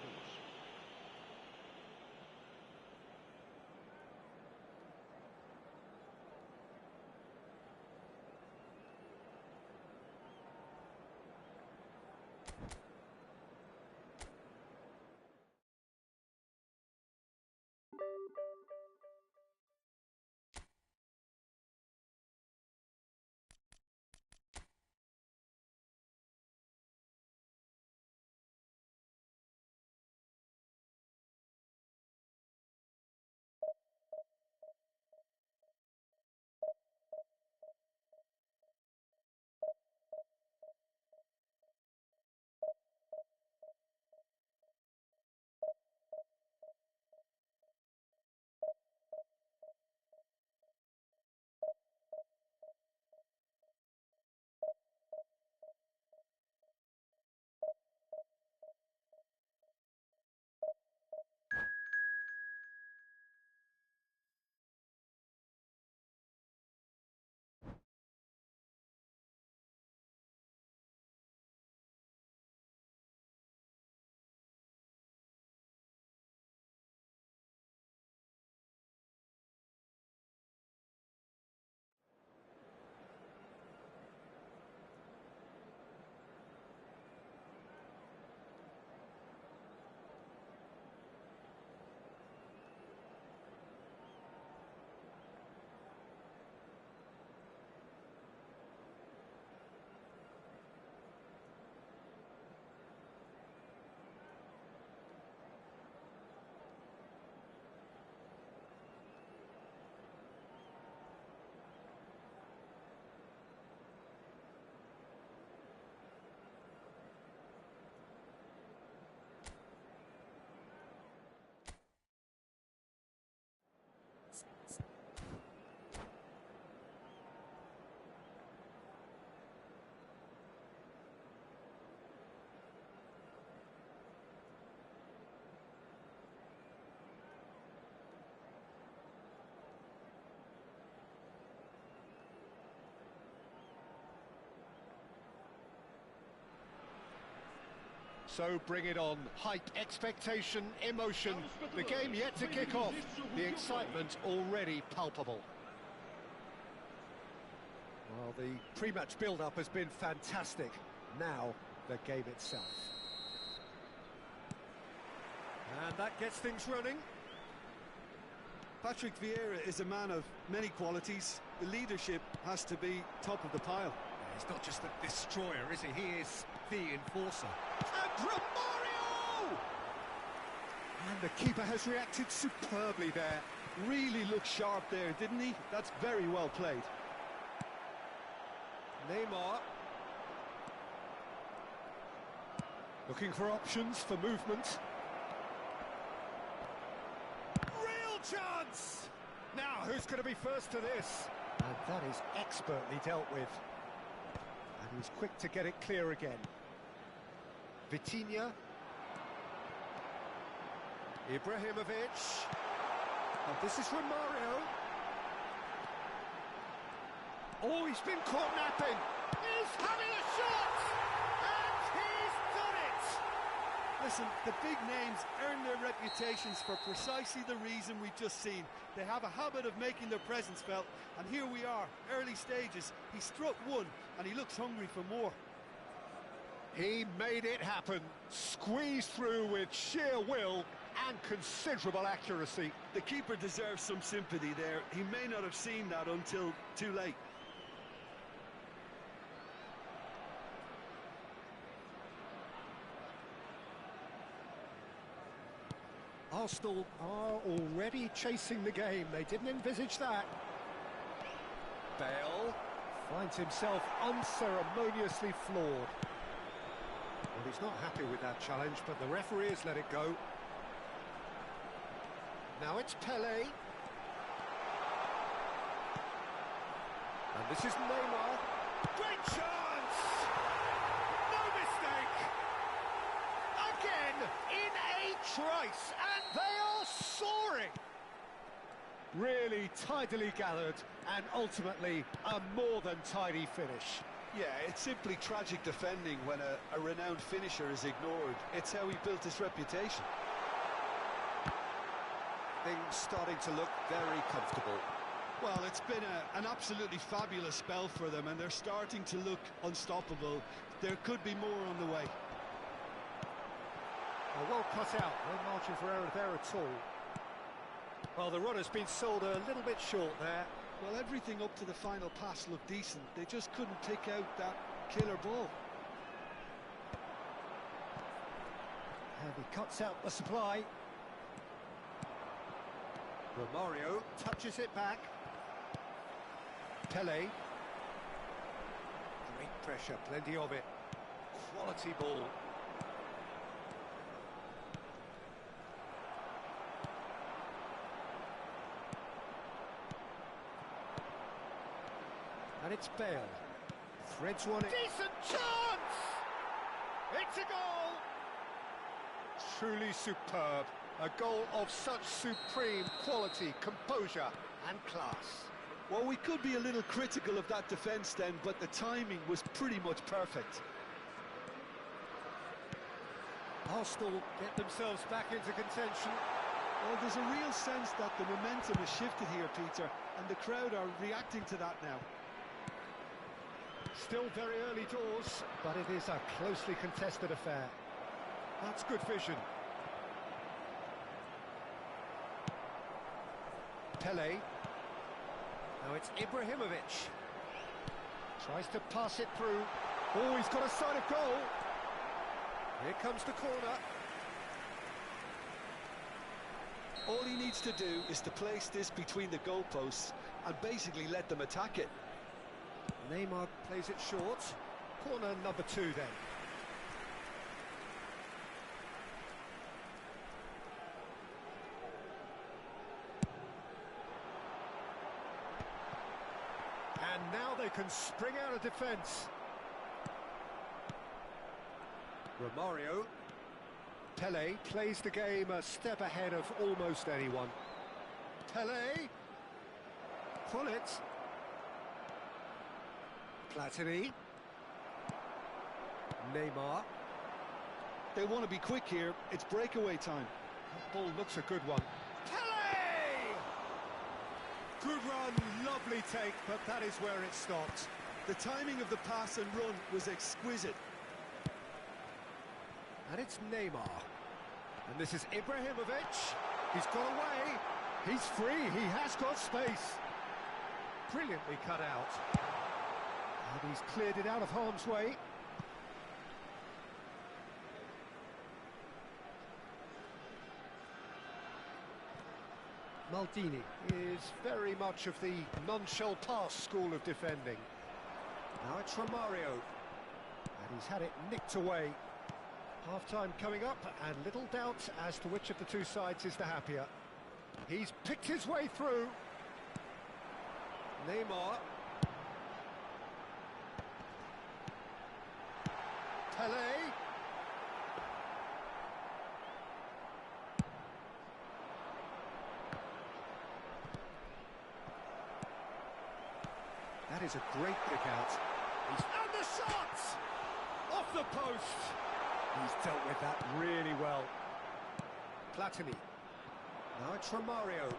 So bring it on. Hype, expectation, emotion. The game yet to kick off. The excitement already palpable. Well, the pre-match build-up has been fantastic. Now, the game itself. And that gets things running. Patrick Vieira is a man of many qualities. The leadership has to be top of the pile. He's not just a destroyer, is he? He is the enforcer. And Romario! And the keeper has reacted superbly there. Really looked sharp there, didn't he? That's very well played. Neymar. Looking for options for movement. Real chance! Now, who's going to be first to this? And that is expertly dealt with. And he's quick to get it clear again. Vitinha. Ibrahimovic. And this is Romario. Oh, he's been caught napping. He's having a shot! And he's done it! Listen, the big names earn their reputations for precisely the reason we've just seen. They have a habit of making their presence felt, and here we are, early stages. He struck one, and he looks hungry for more. He made it happen, squeezed through with sheer will and considerable accuracy. The keeper deserves some sympathy there. He may not have seen that until too late. Arsenal are already chasing the game. They didn't envisage that. Bale finds himself unceremoniously floored. Well, he's not happy with that challenge, but the referee has let it go. Now it's Pelé. And this is Neymar. Great chance! No mistake! Again, in a trice, and they are soaring! Really tidily gathered, and ultimately a more than tidy finish. Yeah, it's simply tragic defending when a renowned finisher is ignored. It's how he built his reputation. Things starting to look very comfortable. Well, it's been an absolutely fabulous spell for them, and they're starting to look unstoppable. There could be more on the way. Oh, well cut out, no margin for error there at all. Well, the run has been sold a little bit short there. Well, everything up to the final pass looked decent. They just couldn't pick out that killer ball. And he cuts out the supply. Romario touches it back. Pelé. Great pressure, plenty of it. Quality ball. And it's Bale. Threads one in. Decent chance! It's a goal! Truly superb. A goal of such supreme quality, composure and class. Well, we could be a little critical of that defence then, but the timing was pretty much perfect. Arsenal get themselves back into contention. Well, there's a real sense that the momentum has shifted here, Peter, and the crowd are reacting to that now. Still very early doors, but it is a closely contested affair. That's good vision. Pelé. Now it's Ibrahimovic. Tries to pass it through. Oh, he's got a sight of goal. Here comes the corner. All he needs to do is to place this between the goalposts and basically let them attack it. Neymar plays it short. Corner number 2 then. And now they can spring out of defence. Romario. Pelé plays the game a step ahead of almost anyone. Pelé. Pullet. Platini. Neymar. They want to be quick here. It's breakaway time. That ball looks a good one. Pele! Good run, lovely take, but that is where it stopped. The timing of the pass and run was exquisite. And it's Neymar. And this is Ibrahimovic. He's got away. He's free. He has got space. Brilliantly cut out. And he's cleared it out of harm's way. Maldini is very much of the non-shall-pass school of defending. Now it's Romario. And he's had it nicked away. Half-time coming up, and little doubt as to which of the two sides is the happier. He's picked his way through. Neymar. Pele. That is a great kick out. He's found the shot! Off the post! He's dealt with that really well. Platini. Now it's Romario.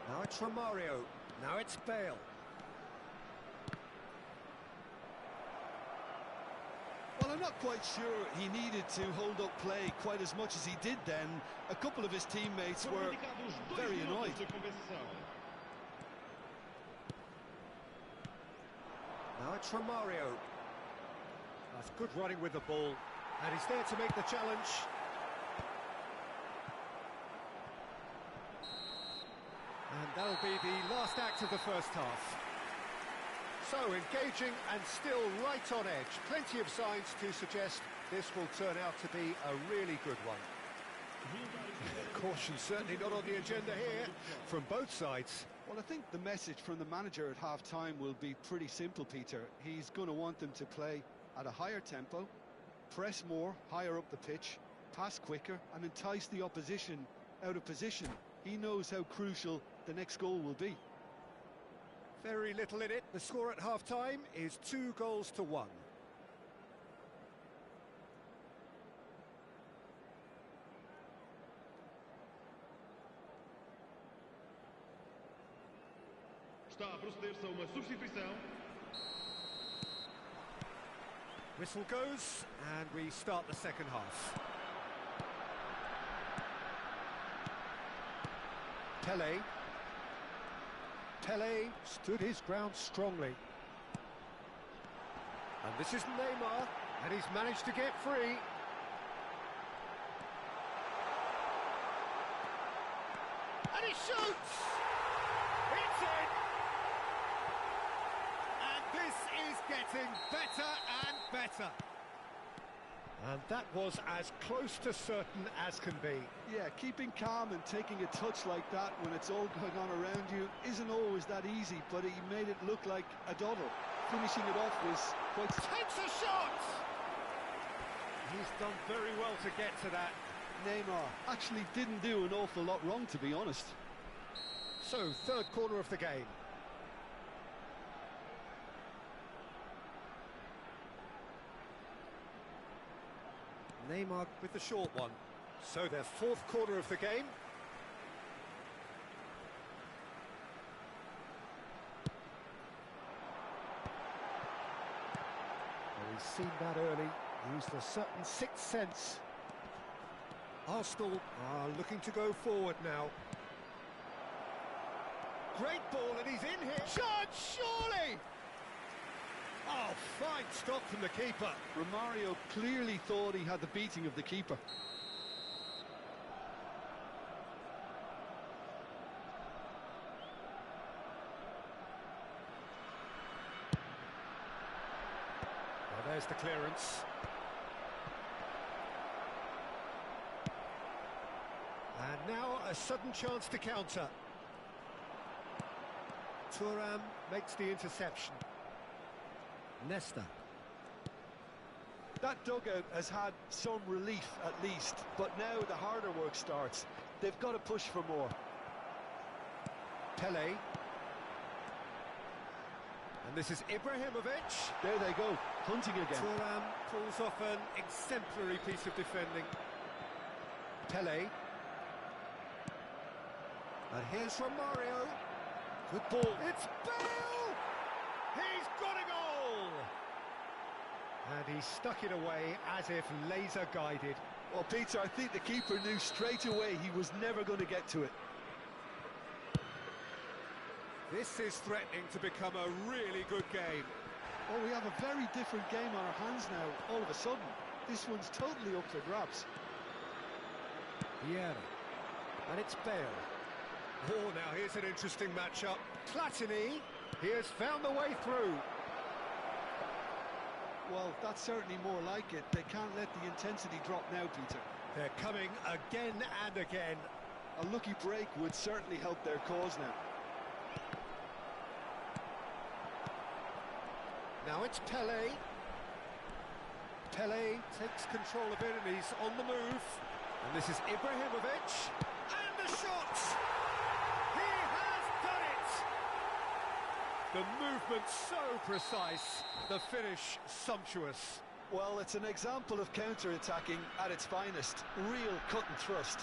Now it's Romario. Now it's Bale. Well, I'm not quite sure he needed to hold up play quite as much as he did then. A couple of his teammates were very annoyed. Now it's Romario. That's good running with the ball. And he's there to make the challenge. And that'll be the last act of the first half. So, engaging and still right on edge. Plenty of signs to suggest this will turn out to be a really good one. Caution certainly not on the agenda here from both sides. Well, I think the message from the manager at half-time will be pretty simple, Peter. He's going to want them to play at a higher tempo, press more, higher up the pitch, pass quicker and entice the opposition out of position. He knows how crucial the next goal will be. Very little in it. The score at half-time is 2-1. Está a proceder-se a uma substituição. Whistle goes, and we start the second half. Pele. Pele stood his ground strongly. And this is Neymar, and he's managed to get free. And he shoots! It's in! And this is getting better and better. And that was as close to certain as can be. Yeah, keeping calm and taking a touch like that when it's all going on around you isn't always that easy, but he made it look like a doddle. Finishing it off was quite... Takes a shot! He's done very well to get to that. Neymar actually didn't do an awful lot wrong, to be honest. So, third corner of the game. Neymar with the short one. So their fourth corner of the game. Well, he's seen that early, used a certain sixth sense. Arsenal are looking to go forward now. Great ball, and he's in here. Shot, surely! Oh, fine stop from the keeper. Romario clearly thought he had the beating of the keeper. Well, there's the clearance. And now a sudden chance to counter. Thuram makes the interception. Nesta. That dugout has had some relief at least, but now the harder work starts. They've got to push for more. Pele. And this is Ibrahimovic. There they go, hunting again. Thuram pulls off an exemplary piece of defending. Pele. And here's Romario. Good ball. It's Bale! He's got a goal! And he stuck it away as if laser guided. Well, Peter, I think the keeper knew straight away he was never going to get to it. This is threatening to become a really good game. Oh, we have a very different game on our hands now, all of a sudden. This one's totally up for grabs. Yeah. And it's Bale. Oh, now here's an interesting matchup. Platini, he has found the way through. Well, that's certainly more like it. They can't let the intensity drop now, Peter. They're coming again and again. A lucky break would certainly help their cause now. Now it's Pele. Pele takes control of it and he's on the move. And this is Ibrahimovic. And the shot! He has done it! The movement so precise, the finish sumptuous. Well, it's an example of counter-attacking at its finest. Real cut and thrust.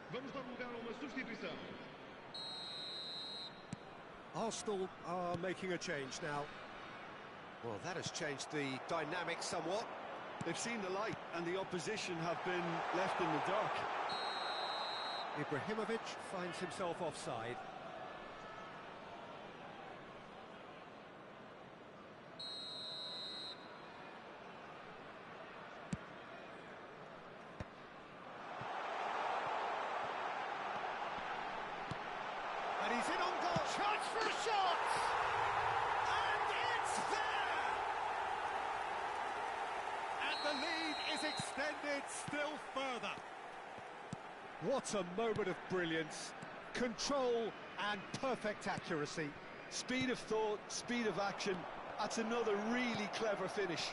Vamos dar lugar a uma substituição. Arsenal are making a change now. Well, that has changed the dynamic somewhat. They've seen the light and the opposition have been left in the dark. Ibrahimovic finds himself offside. And he's in on goal. Chance for a shot! And it's there! And the lead is extended still further. What a moment of brilliance. Control and perfect accuracy. Speed of thought, speed of action. That's another really clever finish.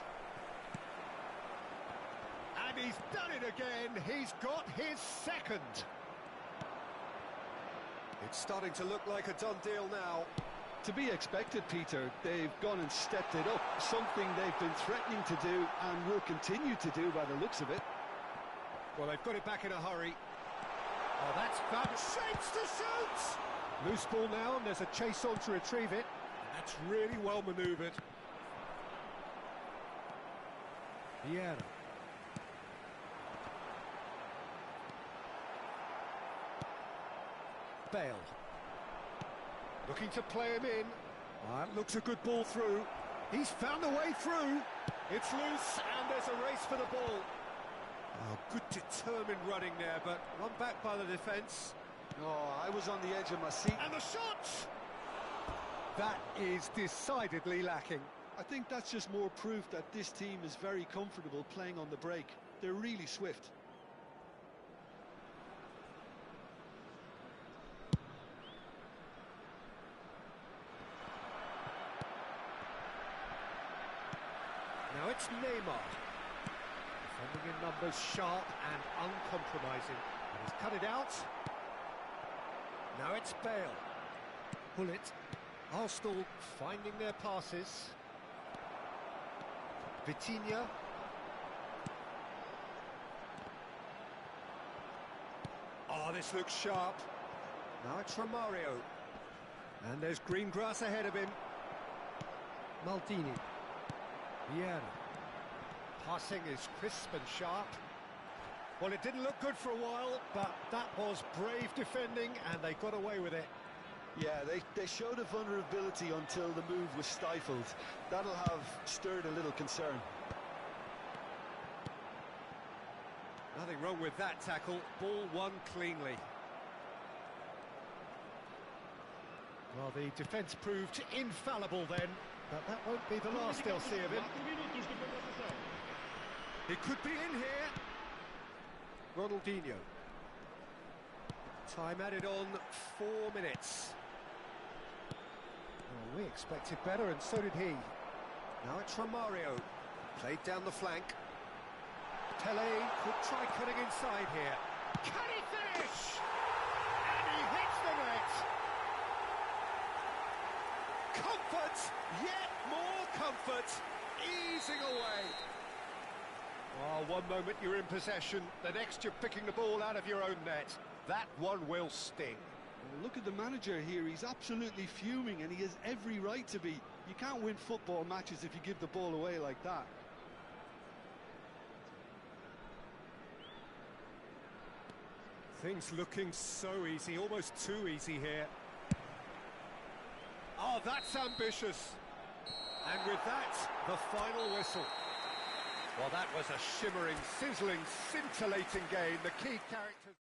And he's done it again. He's got his second. It's starting to look like a done deal now. To be expected, Peter. They've gone and stepped it up. Something they've been threatening to do and will continue to do by the looks of it. Well, they've got it back in a hurry. Oh, that's fabulous. Shapes to shoot! Loose ball now, and there's a chase on to retrieve it. And that's really well manoeuvred. Vieira. Bale. Looking to play him in. That looks a good ball through. He's found a way through. It's loose, and there's a race for the ball. Oh, good determined running there, but run back by the defence. Oh, I was on the edge of my seat. And the shot! That is decidedly lacking. I think that's just more proof that this team is very comfortable playing on the break. They're really swift. Now it's Neymar. Defending in numbers, sharp and uncompromising. And he's cut it out. Now it's Bale. Pull it. Arsenal finding their passes. Vitinha. Oh, this looks sharp. Now it's Romario. And there's green grass ahead of him. Maldini. Vieira. Passing is crisp and sharp. Well, it didn't look good for a while, but that was brave defending, and they got away with it. Yeah, they showed a vulnerability until the move was stifled. That'll have stirred a little concern. Nothing wrong with that tackle. Ball won cleanly. Well, the defence proved infallible then, but that won't be the last they'll see of him. He could be in here. Ronaldinho. Time added on 4 minutes. Oh, we expected better, and so did he. Now it's Romario. Played down the flank. Pele could try cutting inside here. Can he finish? And he hits the net. Comfort, yet more comfort, easing away. Oh, one moment you're in possession, the next you're picking the ball out of your own net. That one will sting. Well, look at the manager here, he's absolutely fuming and he has every right to be. You can't win football matches if you give the ball away like that. Things looking so easy, almost too easy here. Oh, that's ambitious. And with that, the final whistle. Well, that was a shimmering, sizzling, scintillating game. The key characters...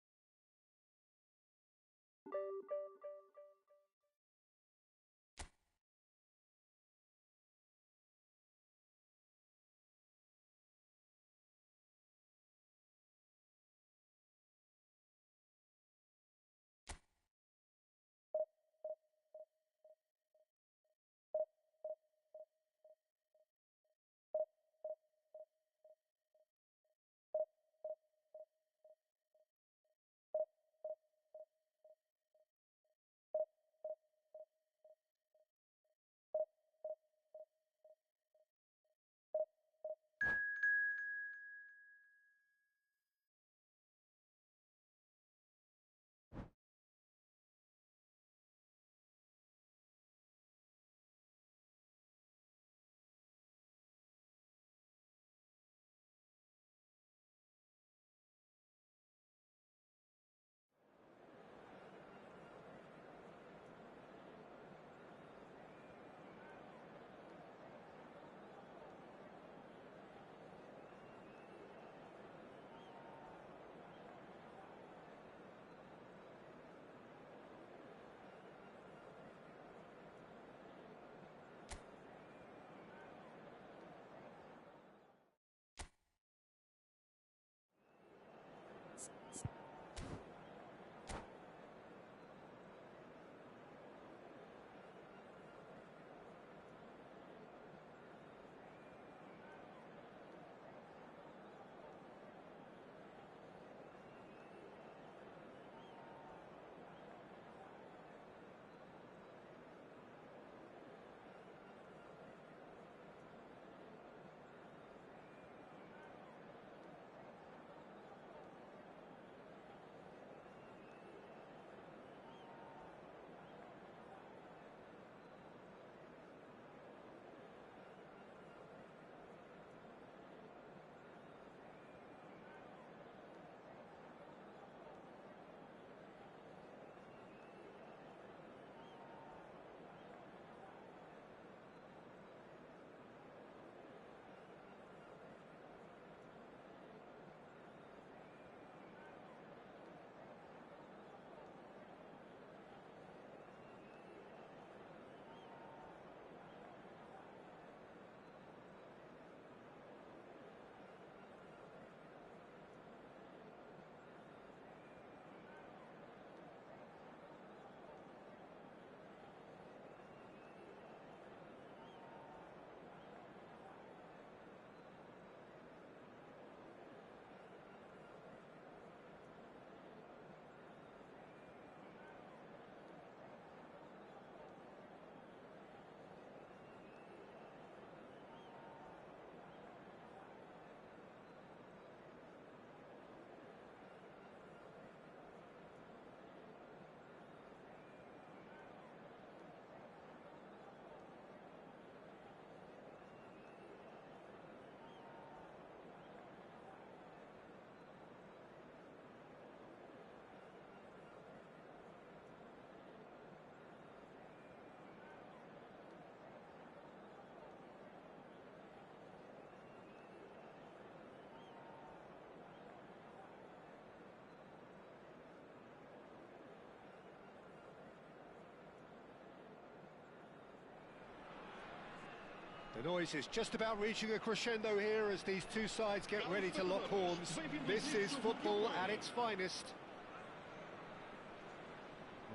The noise is just about reaching a crescendo here as these two sides get ready to lock horns. This is football at its finest.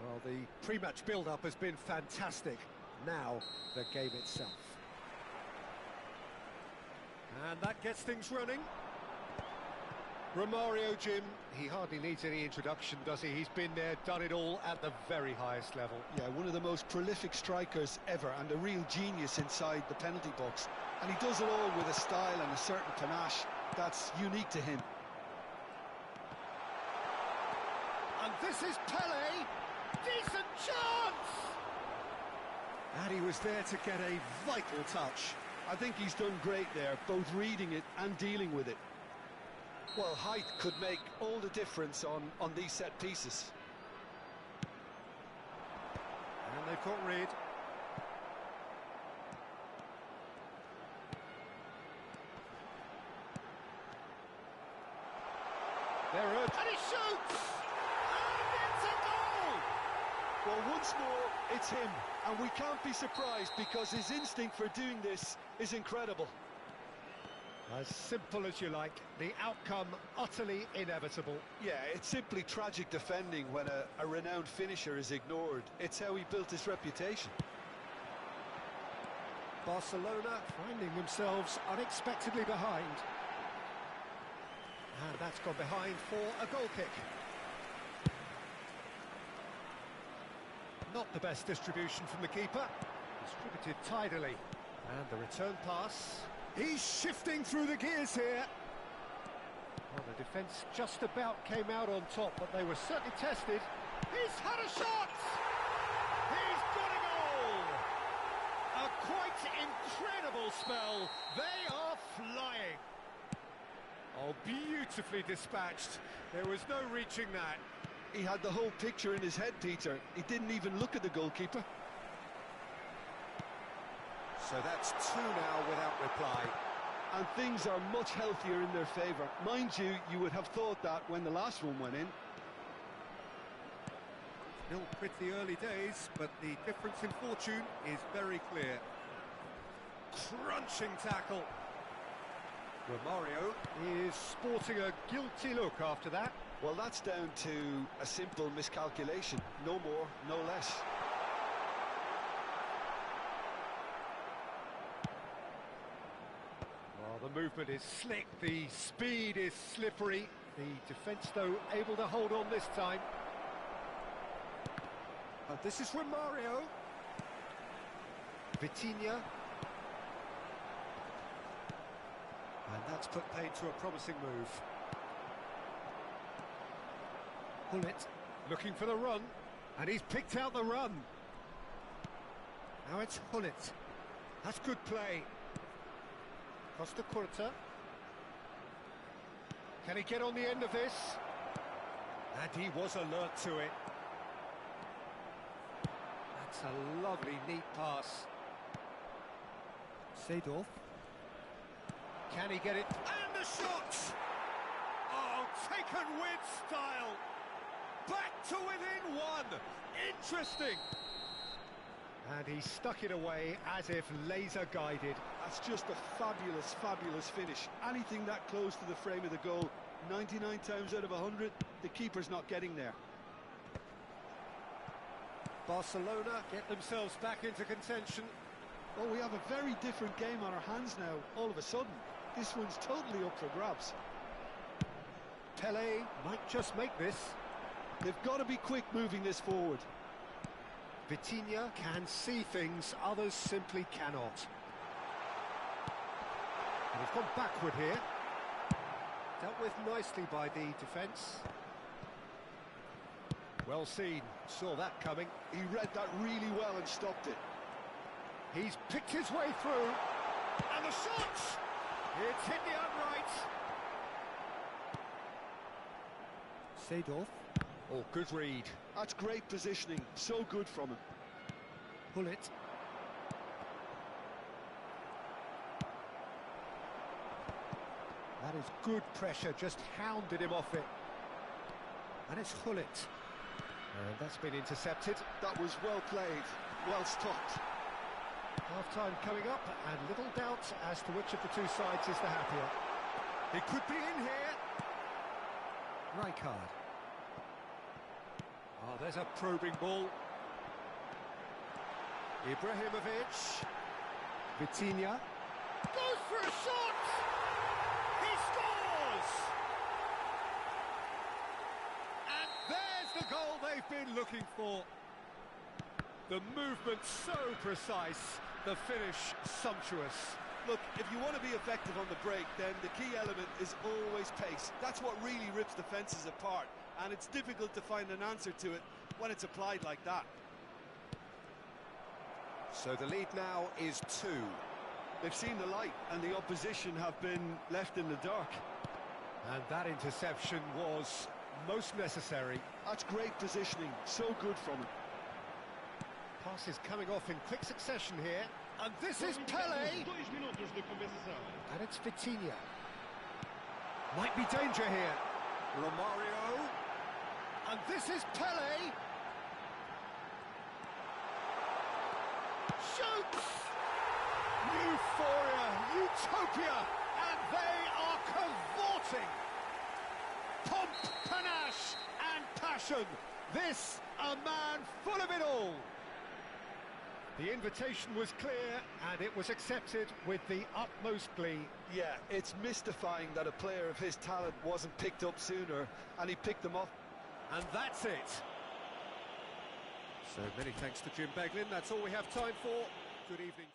Well, the pre-match build-up has been fantastic. Now, the game itself. And that gets things running. Romario, Jim, he hardly needs any introduction, does he? He's been there, done it all at the very highest level. Yeah, one of the most prolific strikers ever and a real genius inside the penalty box. And he does it all with a style and a certain panache that's unique to him. And this is Pele. Decent chance! And he was there to get a vital touch. I think he's done great there, both reading it and dealing with it. Well, height could make all the difference on these set pieces. And they've got Reed. They're urged. And he shoots! And it's a goal! Well, once more, it's him. And we can't be surprised because his instinct for doing this is incredible. As simple as you like, the outcome utterly inevitable. Yeah, it's simply tragic defending when a renowned finisher is ignored. It's how he built his reputation. Barcelona finding themselves unexpectedly behind. And that's gone behind for a goal kick. Not the best distribution from the keeper. Distributed tidily. And the return pass. He's shifting through the gears here. Well, the defence just about came out on top, but they were certainly tested. He's had a shot! He's got a goal! A quite incredible spell. They are flying. Oh, beautifully dispatched. There was no reaching that. He had the whole picture in his head, Peter. He didn't even look at the goalkeeper. So that's two now without reply. And things are much healthier in their favour. Mind you, you would have thought that when the last one went in. Still pretty early days, but the difference in fortune is very clear. Crunching tackle. Romario is sporting a guilty look after that. Well, that's down to a simple miscalculation. No more, no less. Well, the movement is slick, the speed is slippery. The defence, though, able to hold on this time. And this is Romario. Vitinha. And that's put paid to a promising move. Hullet looking for the run, and he's picked out the run. Now it's Hullet. That's good play. Costa Curta. Can he get on the end of this? And he was alert to it. That's a lovely, neat pass. Seedorf. Can he get it? And the shot! Oh, taken with style. Back to within one. Interesting. And he stuck it away as if laser guided. That's just a fabulous, fabulous finish. Anything that close to the frame of the goal, 99 times out of 100, the keeper's not getting there. Barcelona get themselves back into contention. Well, we have a very different game on our hands now, all of a sudden. This one's totally up for grabs. Pele might just make this. They've got to be quick moving this forward. Vitinha can see things others simply cannot. And he's gone backward here. Dealt with nicely by the defence. Well seen, saw that coming. He read that really well and stopped it. He's picked his way through. And the shot! It's hit the upright. Seedorf. Oh, good read. That's great positioning. So good from him. Hullet. That is good pressure, just hounded him off it. And it's Hullet. And that's been intercepted. That was well played, well stopped. Half-time coming up, and little doubt as to which of the two sides is the happier. It could be in here. Rijkaard. Oh, there's a probing ball. Ibrahimovic. Vitinha. Goes for a shot! He scores! And there's the goal they've been looking for. The movement so precise, the finish sumptuous. Look, if you want to be effective on the break, then the key element is always pace. That's what really rips defences apart, and it's difficult to find an answer to it when it's applied like that. So the lead now is 2. They've seen the light, and the opposition have been left in the dark. And that interception was most necessary. That's great positioning, so good from him. Pass is coming off in quick succession here. And this is Pele! And it's Vitinha. Might be danger here. Romario. And this is Pele! Shoots! Euphoria, utopia, and they are cavorting! Pomp, panache, and passion. This, a man full of it all. The invitation was clear, and it was accepted with the utmost glee. Yeah, it's mystifying that a player of his talent wasn't picked up sooner, and he picked them up. And that's it. So many thanks to Jim Beglin. That's all we have time for. Good evening.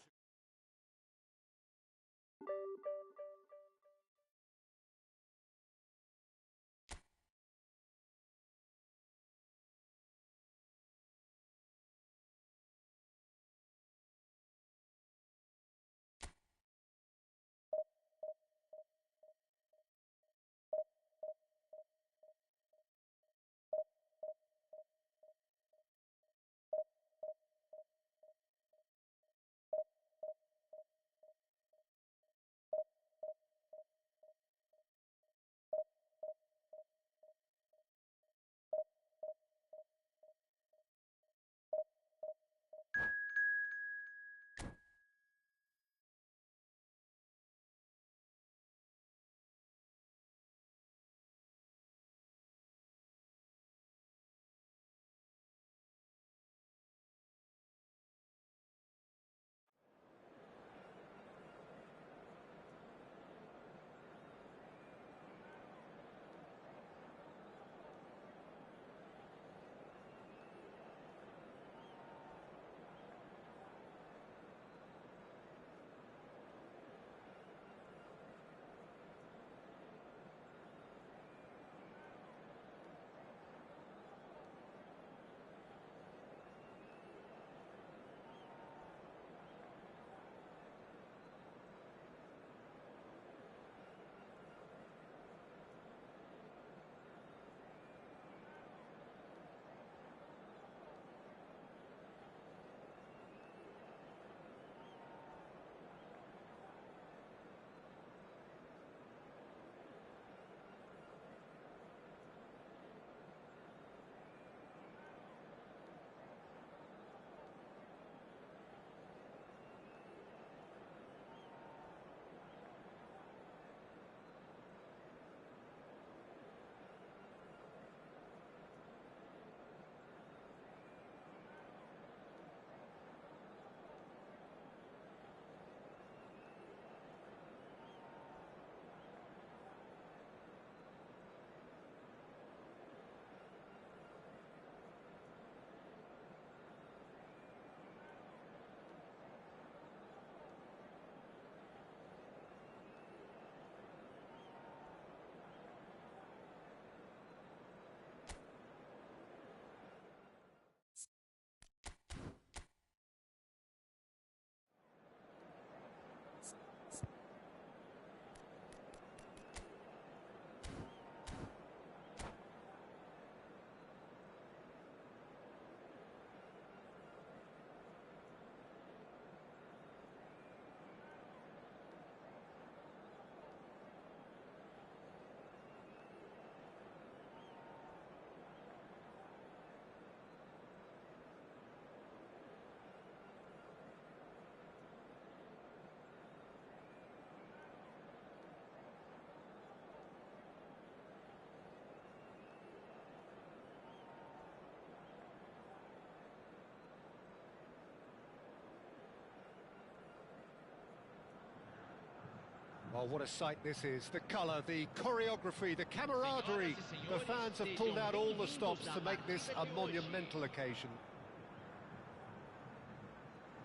Well, what a sight this is. The colour, the choreography, the camaraderie. The fans have pulled out all the stops to make this a monumental occasion.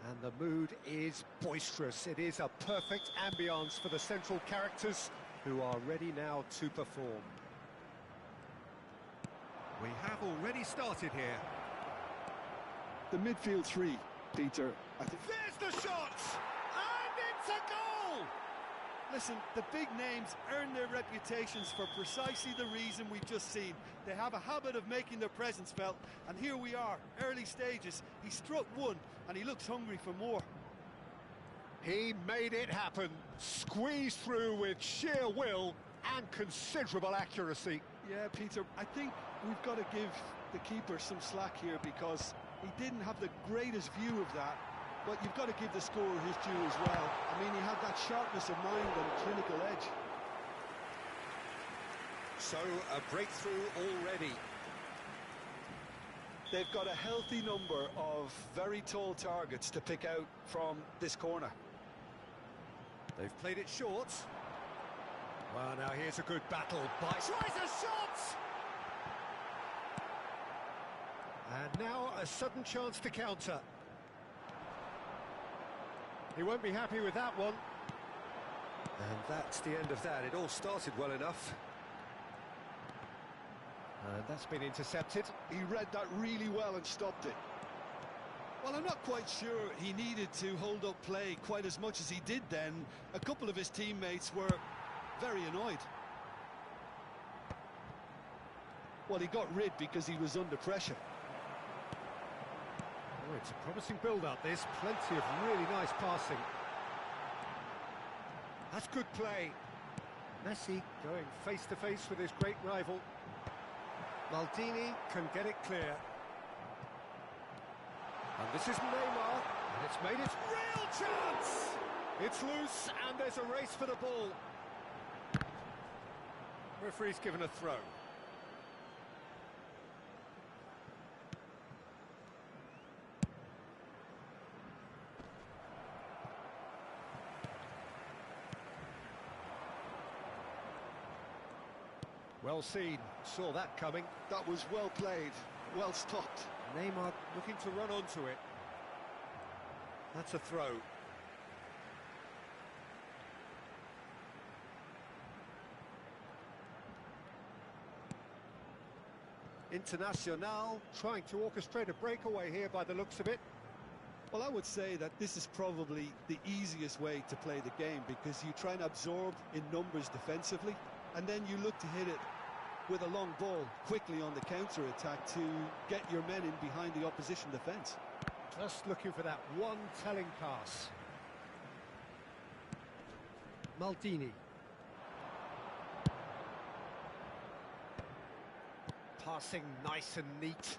And the mood is boisterous. It is a perfect ambience for the central characters who are ready now to perform. We have already started here. The midfield three, Peter, I think... There's the shot! And it's a goal! Listen, the big names earn their reputations for precisely the reason we've just seen. They have a habit of making their presence felt, and here we are, early stages. He struck one, and he looks hungry for more. He made it happen, squeezed through with sheer will and considerable accuracy. Yeah, Peter, I think we've got to give the keeper some slack here because he didn't have the greatest view of that. But you've got to give the scorer his due as well. I mean, he had that sharpness of mind and clinical edge. So, a breakthrough already. They've got a healthy number of very tall targets to pick out from this corner. They've played it short. Well, now here's a good battle by... Tries a shot! And now a sudden chance to counter. He won't be happy with that one. And that's the end of that. It all started well enough. And that's been intercepted. He read that really well and stopped it. Well, I'm not quite sure he needed to hold up play quite as much as he did then. A couple of his teammates were very annoyed. Well, he got rid because he was under pressure. Oh, it's a promising build-up, this. Plenty of really nice passing. That's good play. Messi going face-to-face with his great rival. Maldini can get it clear. And this is Neymar, and it's made its real chance! It's loose, and there's a race for the ball. Referee's given a throw. Well seen, saw that coming. That was well played, well stopped. Neymar looking to run onto it. That's a throw. Internacional trying to orchestrate a breakaway here by the looks of it. Well, I would say that this is probably the easiest way to play the game because you try and absorb in numbers defensively and then you look to hit it with a long ball quickly on the counter-attack to get your men in behind the opposition defence. Just looking for that one telling pass. Maldini. Passing nice and neat.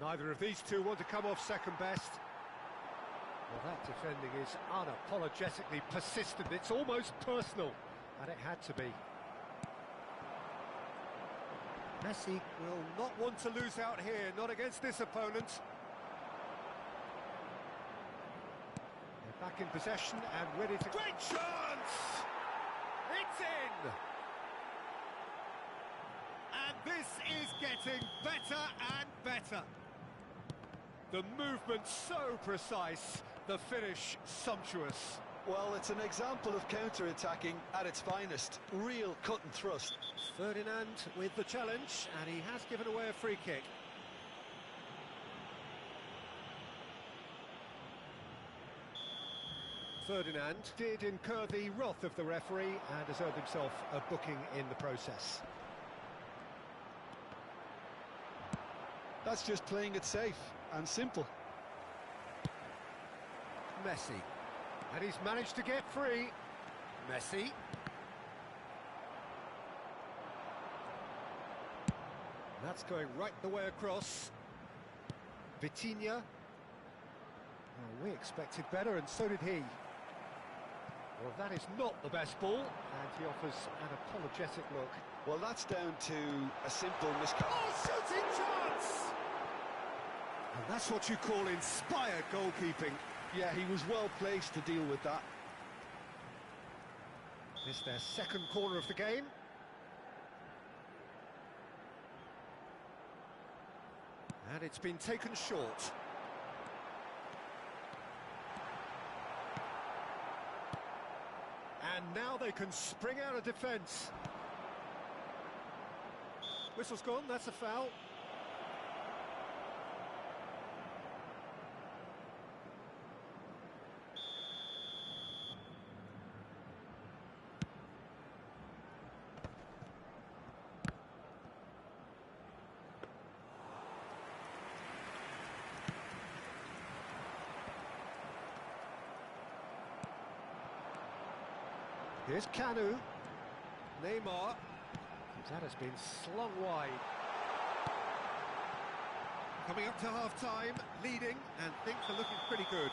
Neither of these two want to come off second best. Well, that defending is unapologetically persistent. It's almost personal, and it had to be. Messi will not want to lose out here, not against this opponent. They're back in possession and ready to... Great chance! It's in! And this is getting better and better. The movement so precise, the finish sumptuous. Well, it's an example of counter-attacking at its finest. Real cut and thrust. Ferdinand with the challenge, and he has given away a free kick. Ferdinand did incur the wrath of the referee and has earned himself a booking in the process. That's just playing it safe and simple. Messi. And he's managed to get free. Messi. That's going right the way across. Vitinha. Well, we expected better, and so did he. Well, that is not the best ball, and he offers an apologetic look. Well, that's down to a simple miscalculation. Oh, shooting chance! And that's what you call inspired goalkeeping. Yeah, he was well placed to deal with that. It's their second corner of the game. And it's been taken short. And now they can spring out of defence. Whistle's gone, that's a foul. Here's Kanu. Neymar. That has been slung wide. Coming up to half-time, leading, and things are looking pretty good.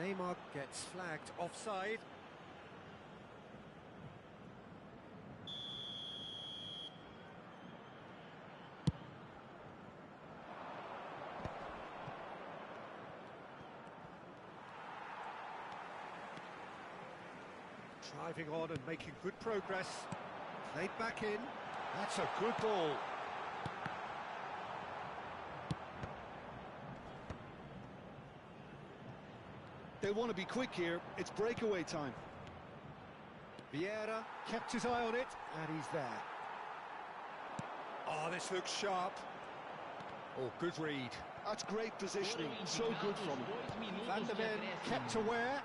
Neymar gets flagged offside. Driving on and making good progress. Played back in. That's a good ball. They want to be quick here. It's breakaway time. Vieira kept his eye on it, and he's there. Oh, this looks sharp. Oh, good read. That's great positioning. So good from him. Van der Ven kept aware,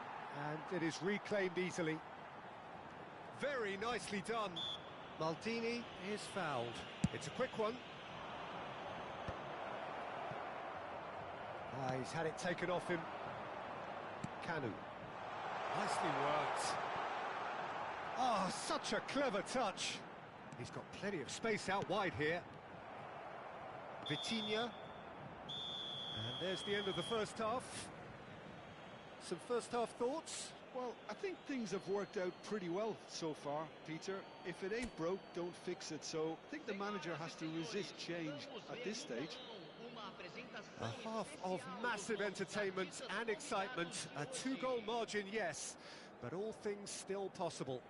and it is reclaimed easily. Very nicely done. Maldini is fouled. It's a quick one. He's had it taken off him. Kanu. Nicely worked. Oh, such a clever touch. He's got plenty of space out wide here. Vitinha. And there's the end of the first half. Some first half thoughts? Well, I think things have worked out pretty well so far, Peter. If it ain't broke, don't fix it. So I think the manager has to resist change at this stage. A half of massive entertainment and excitement. A 2-goal margin, yes, but all things still possible.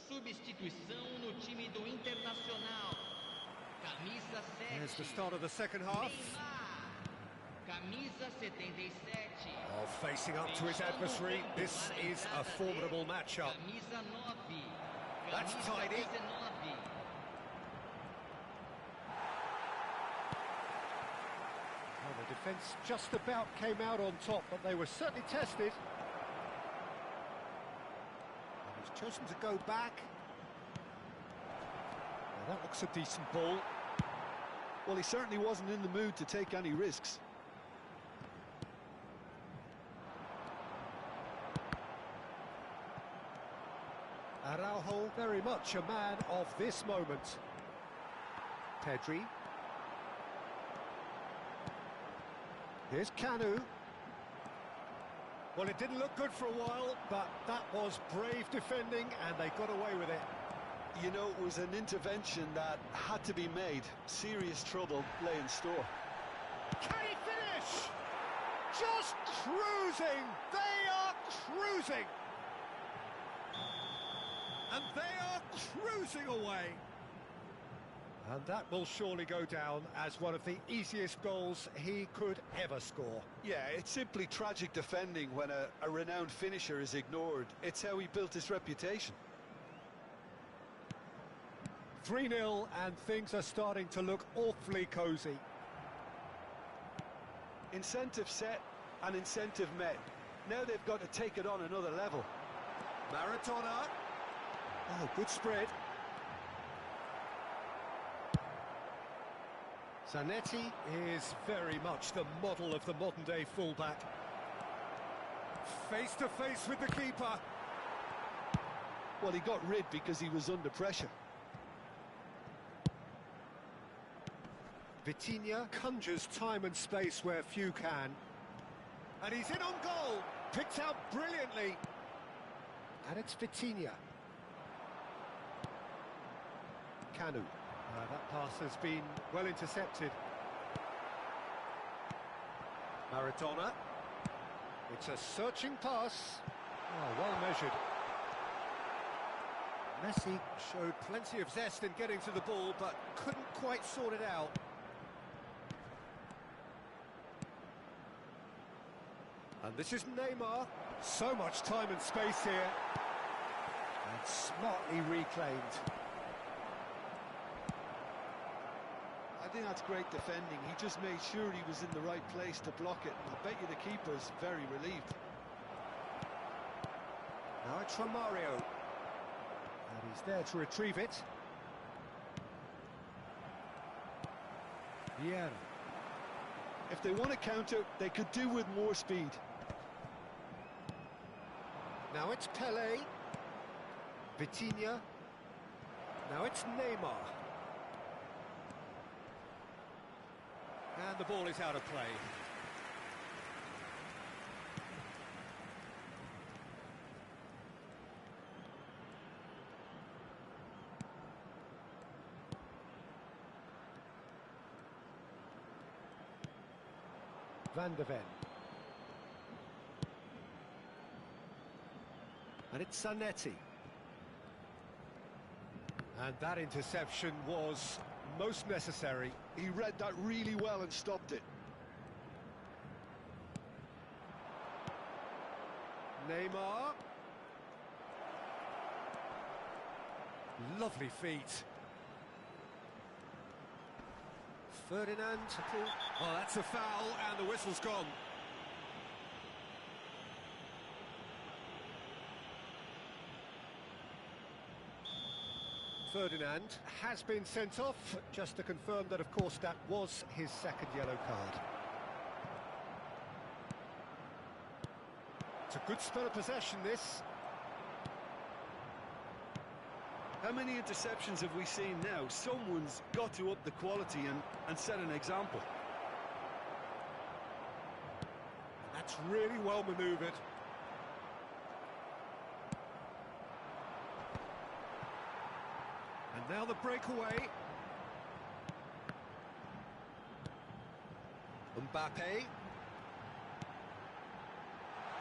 Substituição no time do Internacional. Camisa 7. Here's the start of the second half. Neymar. Camisa 77. Oh, facing up to his adversary. This is a formidable matchup. Camisa 9. That's Camisa tidy. 19. Well, the defence just about came out on top, but they were certainly tested. He's chosen to go back. Now that looks a decent ball. Well, he certainly wasn't in the mood to take any risks. Araujo, very much a man of this moment. Pedri. Here's Kanu. Well, it didn't look good for a while, but that was brave defending, and they got away with it. You know, it was an intervention that had to be made. Serious trouble lay in store. Can he finish? Just cruising! They are cruising! And they are cruising away. And that will surely go down as one of the easiest goals he could ever score. Yeah, it's simply tragic defending when a renowned finisher is ignored. It's how he built his reputation. 3-0, and things are starting to look awfully cosy. Incentive set and incentive met. Now they've got to take it on another level. Maradona. Oh, good spread. Zanetti is very much the model of the modern-day fullback. Face to face with the keeper. Well, he got rid because he was under pressure. Vitinha conjures time and space where few can. And he's in on goal, picked out brilliantly. And it's Vitinha. Kanu. That pass has been well intercepted. Maradona. It's a searching pass. Oh, well measured. Messi showed plenty of zest in getting to the ball, but couldn't quite sort it out. And this is Neymar. So much time and space here. And smartly reclaimed. I think that's great defending. He just made sure he was in the right place to block it. I bet you the keeper's very relieved. Now it's Romario. And he's there to retrieve it. Vieira. If they want to counter, they could do with more speed. Now it's Pelé. Vitinha. Now it's Neymar. And the ball is out of play. Van de Ven. And it's Zanetti. And that interception was most necessary. He read that really well and stopped it. Neymar. Lovely feet. Ferdinand. Oh, that's a foul, and the whistle's gone. Ferdinand has been sent off, just to confirm that, of course, that was his second yellow card. It's a good spell of possession, this. How many interceptions have we seen now? Someone's got to up the quality and set an example. That's really well manoeuvred. And now the breakaway. Mbappe.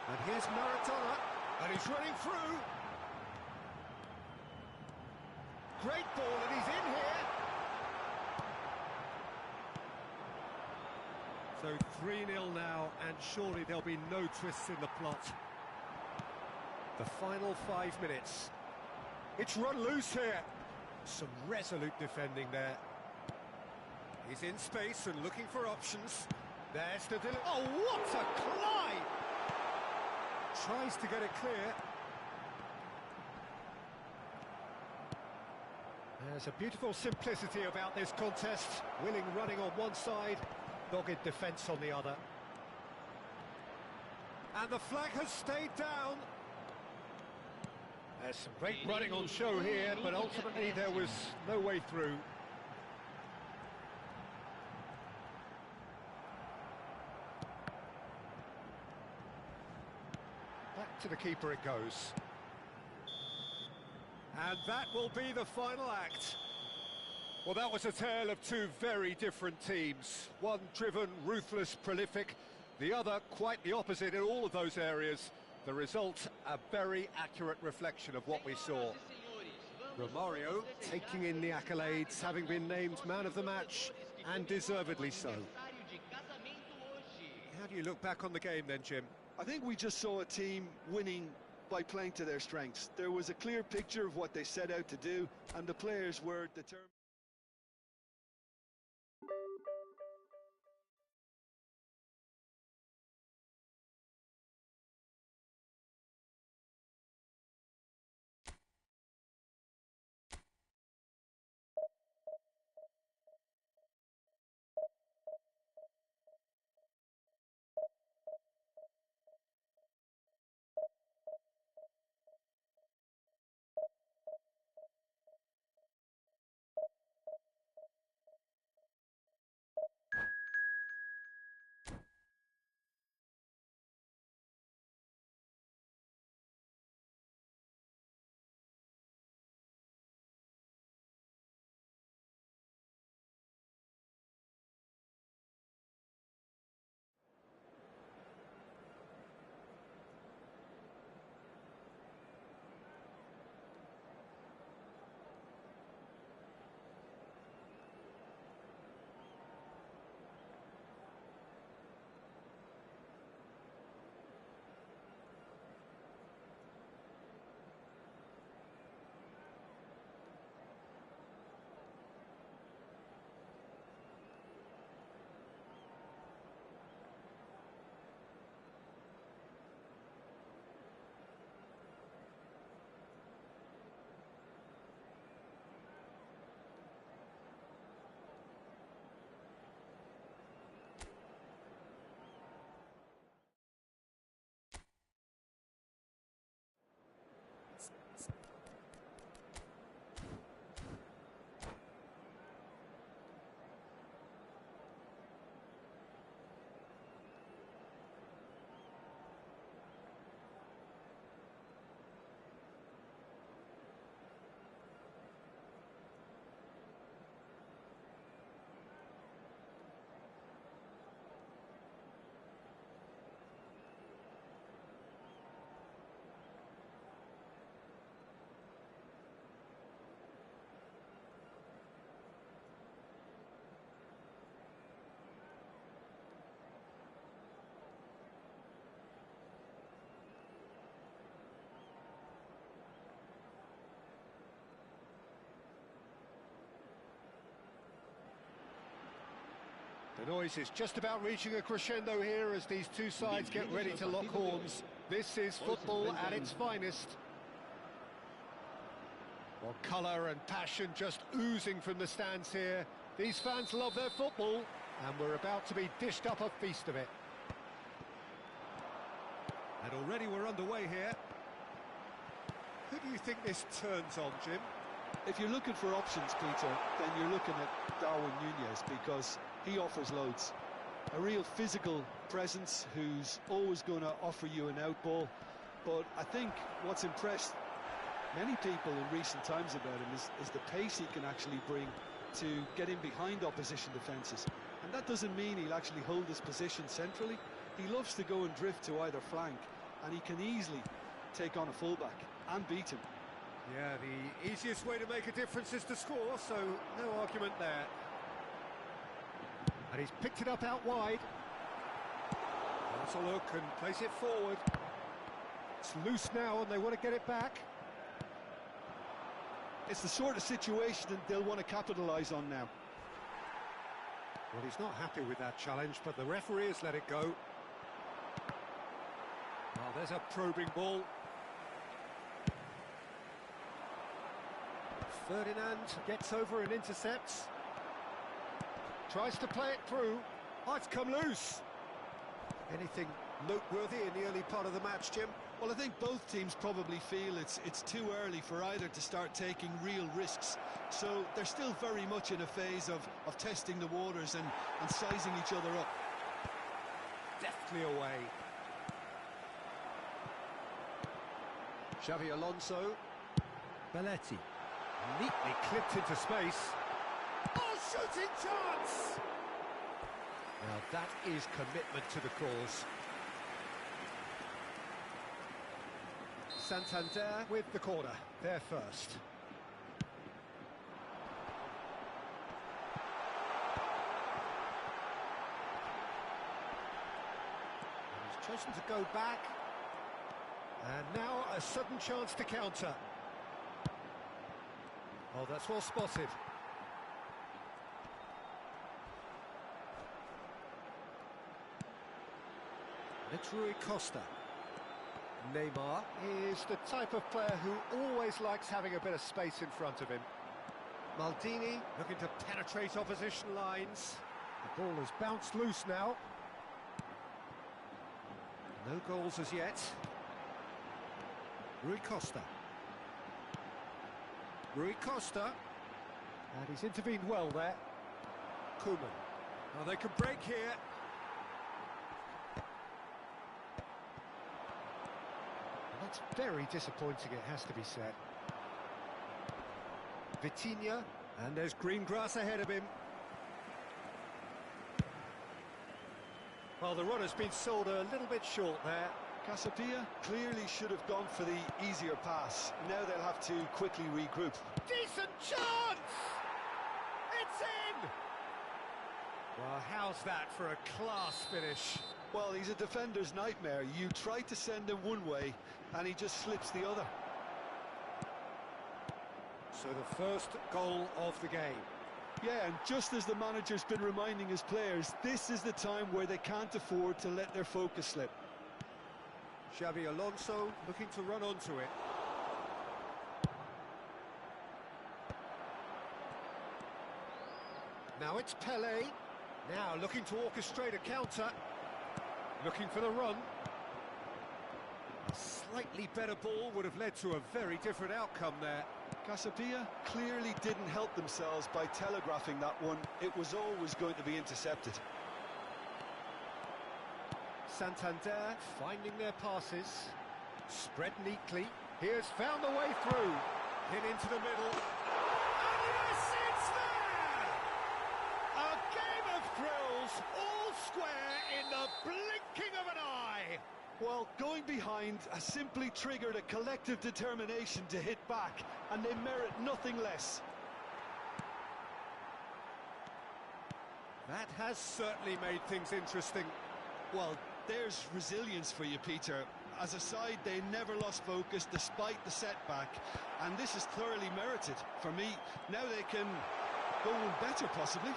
And here's Maradona. And he's running through. Great ball, and he's in here. So 3-0 now, and surely there'll be no twists in the plot. The final 5 minutes. It's run loose here. Some resolute defending there. He's in space and looking for options. There's the delivery. Oh, what a climb! Tries to get it clear. There's a beautiful simplicity about this contest. Willing running on one side, dogged defence on the other. And the flag has stayed down. There's some great running on show here, but ultimately there was no way through. Back to the keeper it goes. And that will be the final act. Well, that was a tale of two very different teams. One driven, ruthless, prolific. The other quite the opposite in all of those areas. The result, a very accurate reflection of what we saw. Romario taking in the accolades, having been named man of the match, and deservedly so. How do you look back on the game then, Jim? I think we just saw a team winning by playing to their strengths. There was a clear picture of what they set out to do, and the players were determined. The noise is just about reaching a crescendo here as these two sides get ready to lock horns. This is football at its finest. Well, colour and passion just oozing from the stands here. These fans love their football, and we're about to be dished up a feast of it. And already we're underway here. Who do you think this turns on, Jim? If you're looking for options, Peter, then you're looking at Darwin Núñez, because he offers loads. A real physical presence who's always going to offer you an out ball. But I think what's impressed many people in recent times about him is the pace he can actually bring to get in behind opposition defences. And that doesn't mean he'll actually hold his position centrally. He loves to go and drift to either flank, and he can easily take on a fullback and beat him. Yeah, the easiest way to make a difference is to score, so no argument there. And he's picked it up out wide. Has a look and plays it forward. It's loose now and they want to get it back. It's the sort of situation that they'll want to capitalise on now. Well, he's not happy with that challenge, but the referee has let it go. Well, there's a probing ball. Ferdinand gets over and intercepts. Tries to play it through. Oh, it's come loose. Anything noteworthy in the early part of the match, Jim? Well, I think both teams probably feel it's too early for either to start taking real risks. So they're still very much in a phase of testing the waters and sizing each other up. Deftly away. Xavi Alonso. Belletti. Neatly clipped into space. Oh, shooting chance! Now that is commitment to the cause. Santander with the corner, there first. And he's chosen to go back. And now a sudden chance to counter. Oh, that's well spotted. It's Rui Costa. Neymar is the type of player who always likes having a bit of space in front of him. Maldini looking to penetrate opposition lines. The ball has bounced loose now. No goals as yet. Rui Costa. Rui Costa. And he's intervened well there. Koeman. Now they can break here. That's very disappointing, it has to be said. Vitinha, and there's green grass ahead of him. Well, the run has been sold a little bit short there. Casapia clearly should have gone for the easier pass. Now they'll have to quickly regroup. Decent chance! It's in! Well, how's that for a class finish? Well, he's a defender's nightmare. You try to send him one way, and he just slips the other. So the first goal of the game. Yeah, and just as the manager's been reminding his players, this is the time where they can't afford to let their focus slip. Xavi Alonso looking to run onto it. Now it's Pelé. Now looking to orchestrate a counter. Looking for the run. A slightly better ball would have led to a very different outcome there. Casapia clearly didn't help themselves by telegraphing that one. It was always going to be intercepted. Santander finding their passes. Spread neatly. He has found the way through. Hit into the middle. And yes, it's there! A game of thrills, all square in the blinking of an eye. Well, going behind has simply triggered a collective determination to hit back, and they merit nothing less. That has certainly made things interesting. Well, there's resilience for you, Peter. As a side, they never lost focus despite the setback, and this is thoroughly merited. For me, now they can go one better, possibly.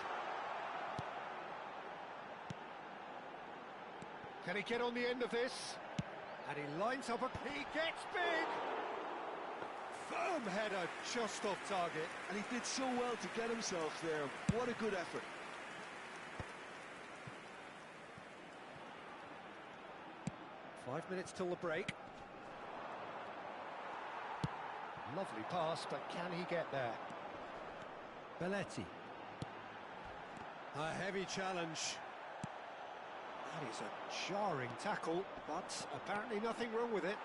Can he get on the end of this? And he lines up he gets big! Firm header, just off target. And he did so well to get himself there. What a good effort. Five minutes till the break. Lovely pass, but can he get there? Belletti. A heavy challenge. That is a jarring tackle, but apparently nothing wrong with it.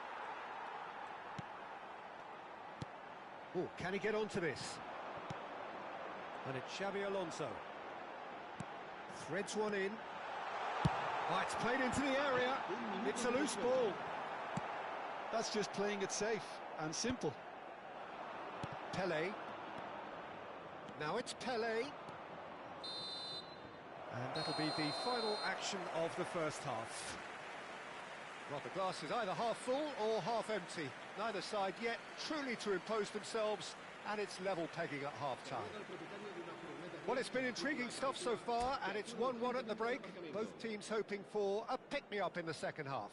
Oh, can he get onto this? And it's Xabi Alonso. Threads one in. Oh, it's played into the area. It's a loose ball. That's just playing it safe and simple. Pele. Now it's Pele. And that'll be the final action of the first half. Well, the glass is either half full or half empty. Neither side yet truly to impose themselves, and it's level pegging at half-time. Well, it's been intriguing stuff so far, and it's 1-1 at the break. Both teams hoping for a pick-me-up in the second half.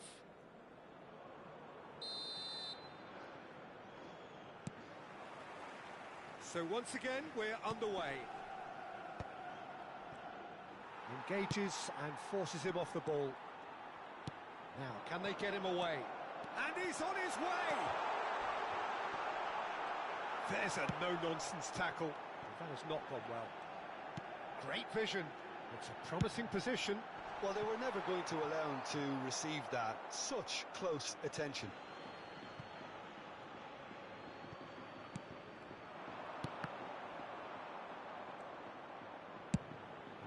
So once again, we're underway. Engages and forces him off the ball. Now, can they get him away? And he's on his way! There's a no-nonsense tackle. That has not gone well. Great vision. It's a promising position. Well, they were never going to allow him to receive that. Such close attention.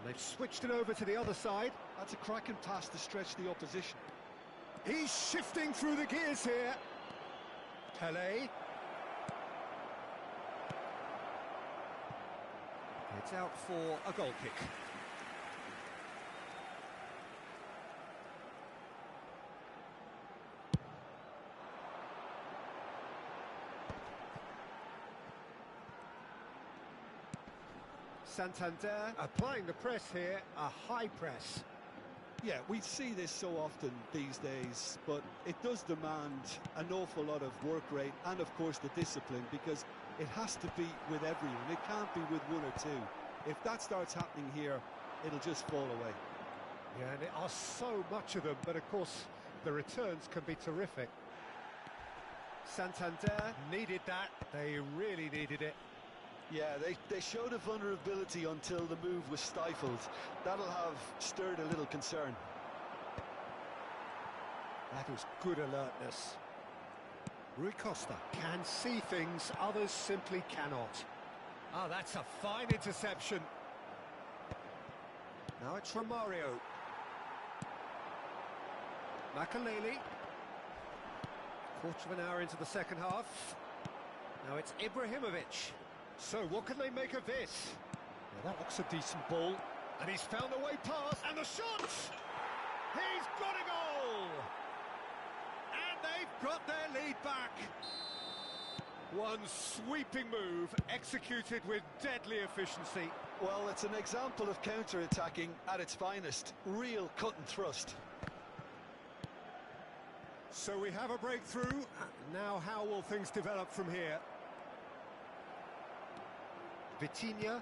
And they've switched it over to the other side. That's a cracking pass to stretch the opposition. He's shifting through the gears here. Pele. It's out for a goal kick. Santander applying the press here, a high press. Yeah, we see this so often these days, but it does demand an awful lot of work rate and, of course, the discipline, because it has to be with everyone. It can't be with one or two. If that starts happening here, it'll just fall away. Yeah, and there are so much of them, but of course, the returns can be terrific. Santander needed that. They really needed it. Yeah, they showed a vulnerability until the move was stifled. That'll have stirred a little concern. That is good alertness. Rui Costa can see things others simply cannot. Oh, that's a fine interception. Now it's Romario. Makaleli. Quarter of an hour into the second half. Now it's Ibrahimovic. So what can they make of this? Now that looks a decent ball. And he's found a way past. And the shot! He's got a goal! And they've got their lead back. One sweeping move executed with deadly efficiency. Well, it's an example of counter-attacking at its finest. Real cut and thrust. So we have a breakthrough. Now how will things develop from here? Vitinha.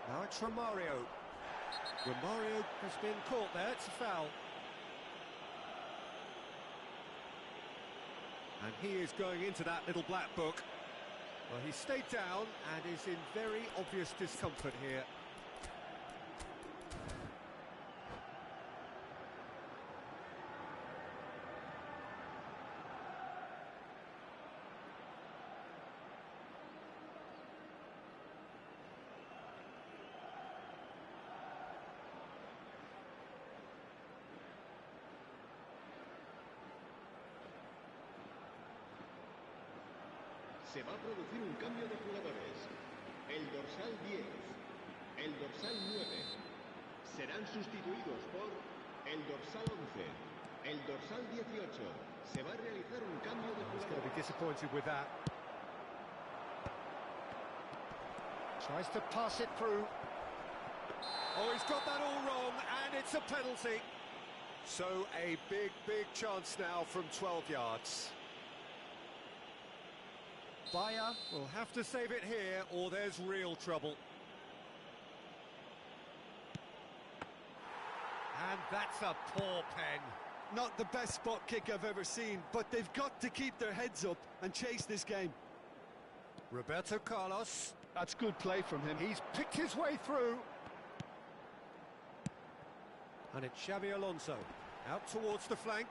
Now it's Romario. Romario has been caught there. It's a foul. And he is going into that little black book. Well, he stayed down and is in very obvious discomfort here. Se va a producir un cambio de jugadores. El dorsal 10, el dorsal 9 serán sustituidos por el dorsal 11, el dorsal 18. Se va a realizar un cambio de He's going to be jugadores. disappointed with that. Tries to pass it through. Oh, he's got that all wrong, and it's a penalty. So a big chance now from 12 yards. Bayer will have to save it here or there's real trouble. And that's a poor pen. Not the best spot kick I've ever seen, but they've got to keep their heads up and chase this game. Roberto Carlos. That's good play from him. He's picked his way through. And it's Xabi Alonso. Out towards the flank.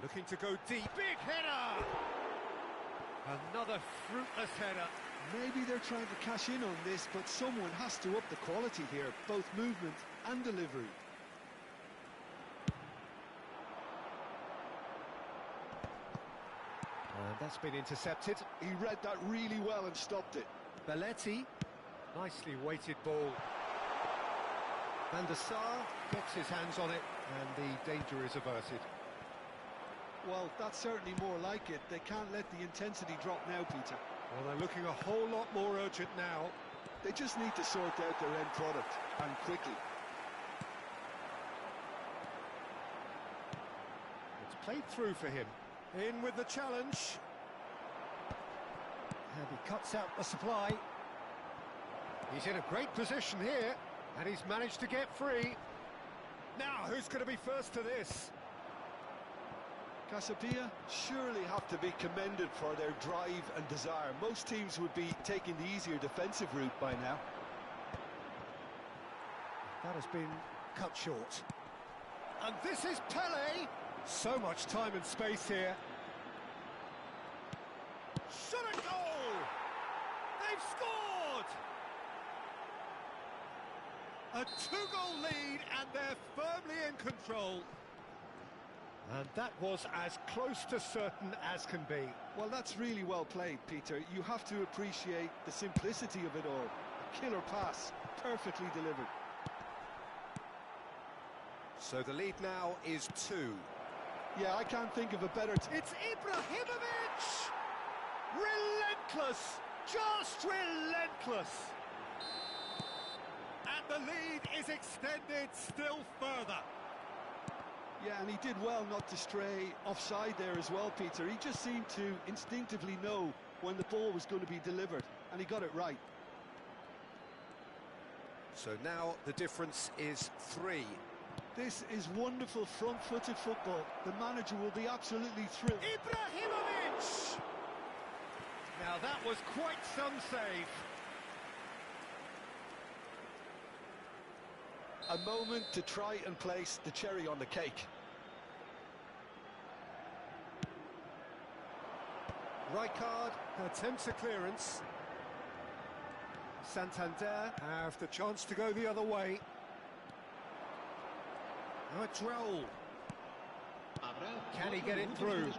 Looking to go deep. Big header! Another fruitless header. Maybe they're trying to cash in on this, but someone has to up the quality here, both movement and delivery. And that's been intercepted. He read that really well and stopped it. Belletti, nicely weighted ball. Van der Sar gets his hands on it, and the danger is averted. Well, that's certainly more like it. They can't let the intensity drop now, Peter. Well, they're looking a whole lot more urgent now. They just need to sort out their end product, and quickly. It's played through for him. In with the challenge. And he cuts out the supply. He's in a great position here, and he's managed to get free. Now, who's going to be first to this? Casabia surely have to be commended for their drive and desire. Most teams would be taking the easier defensive route by now. That has been cut short. And this is Pele. So much time and space here. Shot a goal! They've scored! A two-goal lead, and they're firmly in control. And that was as close to certain as can be. Well, that's really well played, Peter. You have to appreciate the simplicity of it all. A killer pass, perfectly delivered. So the lead now is 2. Yeah, I can't think of a better... It's Ibrahimovic! Relentless! Just relentless! And the lead is extended still further. Yeah, and he did well not to stray offside there as well, Peter. He just seemed to instinctively know when the ball was going to be delivered, and he got it right. So now the difference is 3. This is wonderful front-footed football. The manager will be absolutely thrilled. Ibrahimovic! Now that was quite some save. A moment to try and place the cherry on the cake. Rijkaard attempts a clearance. Santander have the chance to go the other way. Now it's Raul. Can he get it through?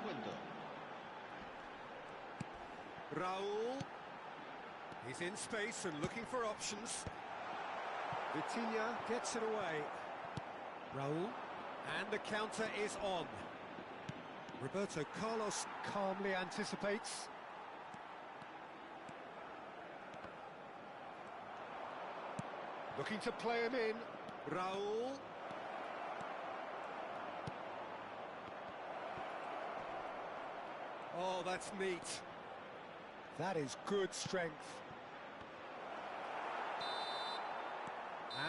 Raul. He's in space and looking for options. Vitinha gets it away. Raul. And the counter is on. Roberto Carlos calmly anticipates. Looking to play him in. Raul. Oh, that's neat. That is good strength.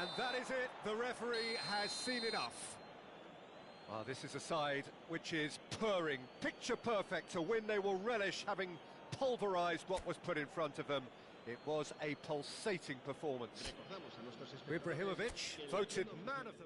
And that is it. The referee has seen enough. Well, this is a side which is purring, picture perfect to win. They will relish having pulverised what was put in front of them. It was a pulsating performance. Ibrahimovic voted man of the...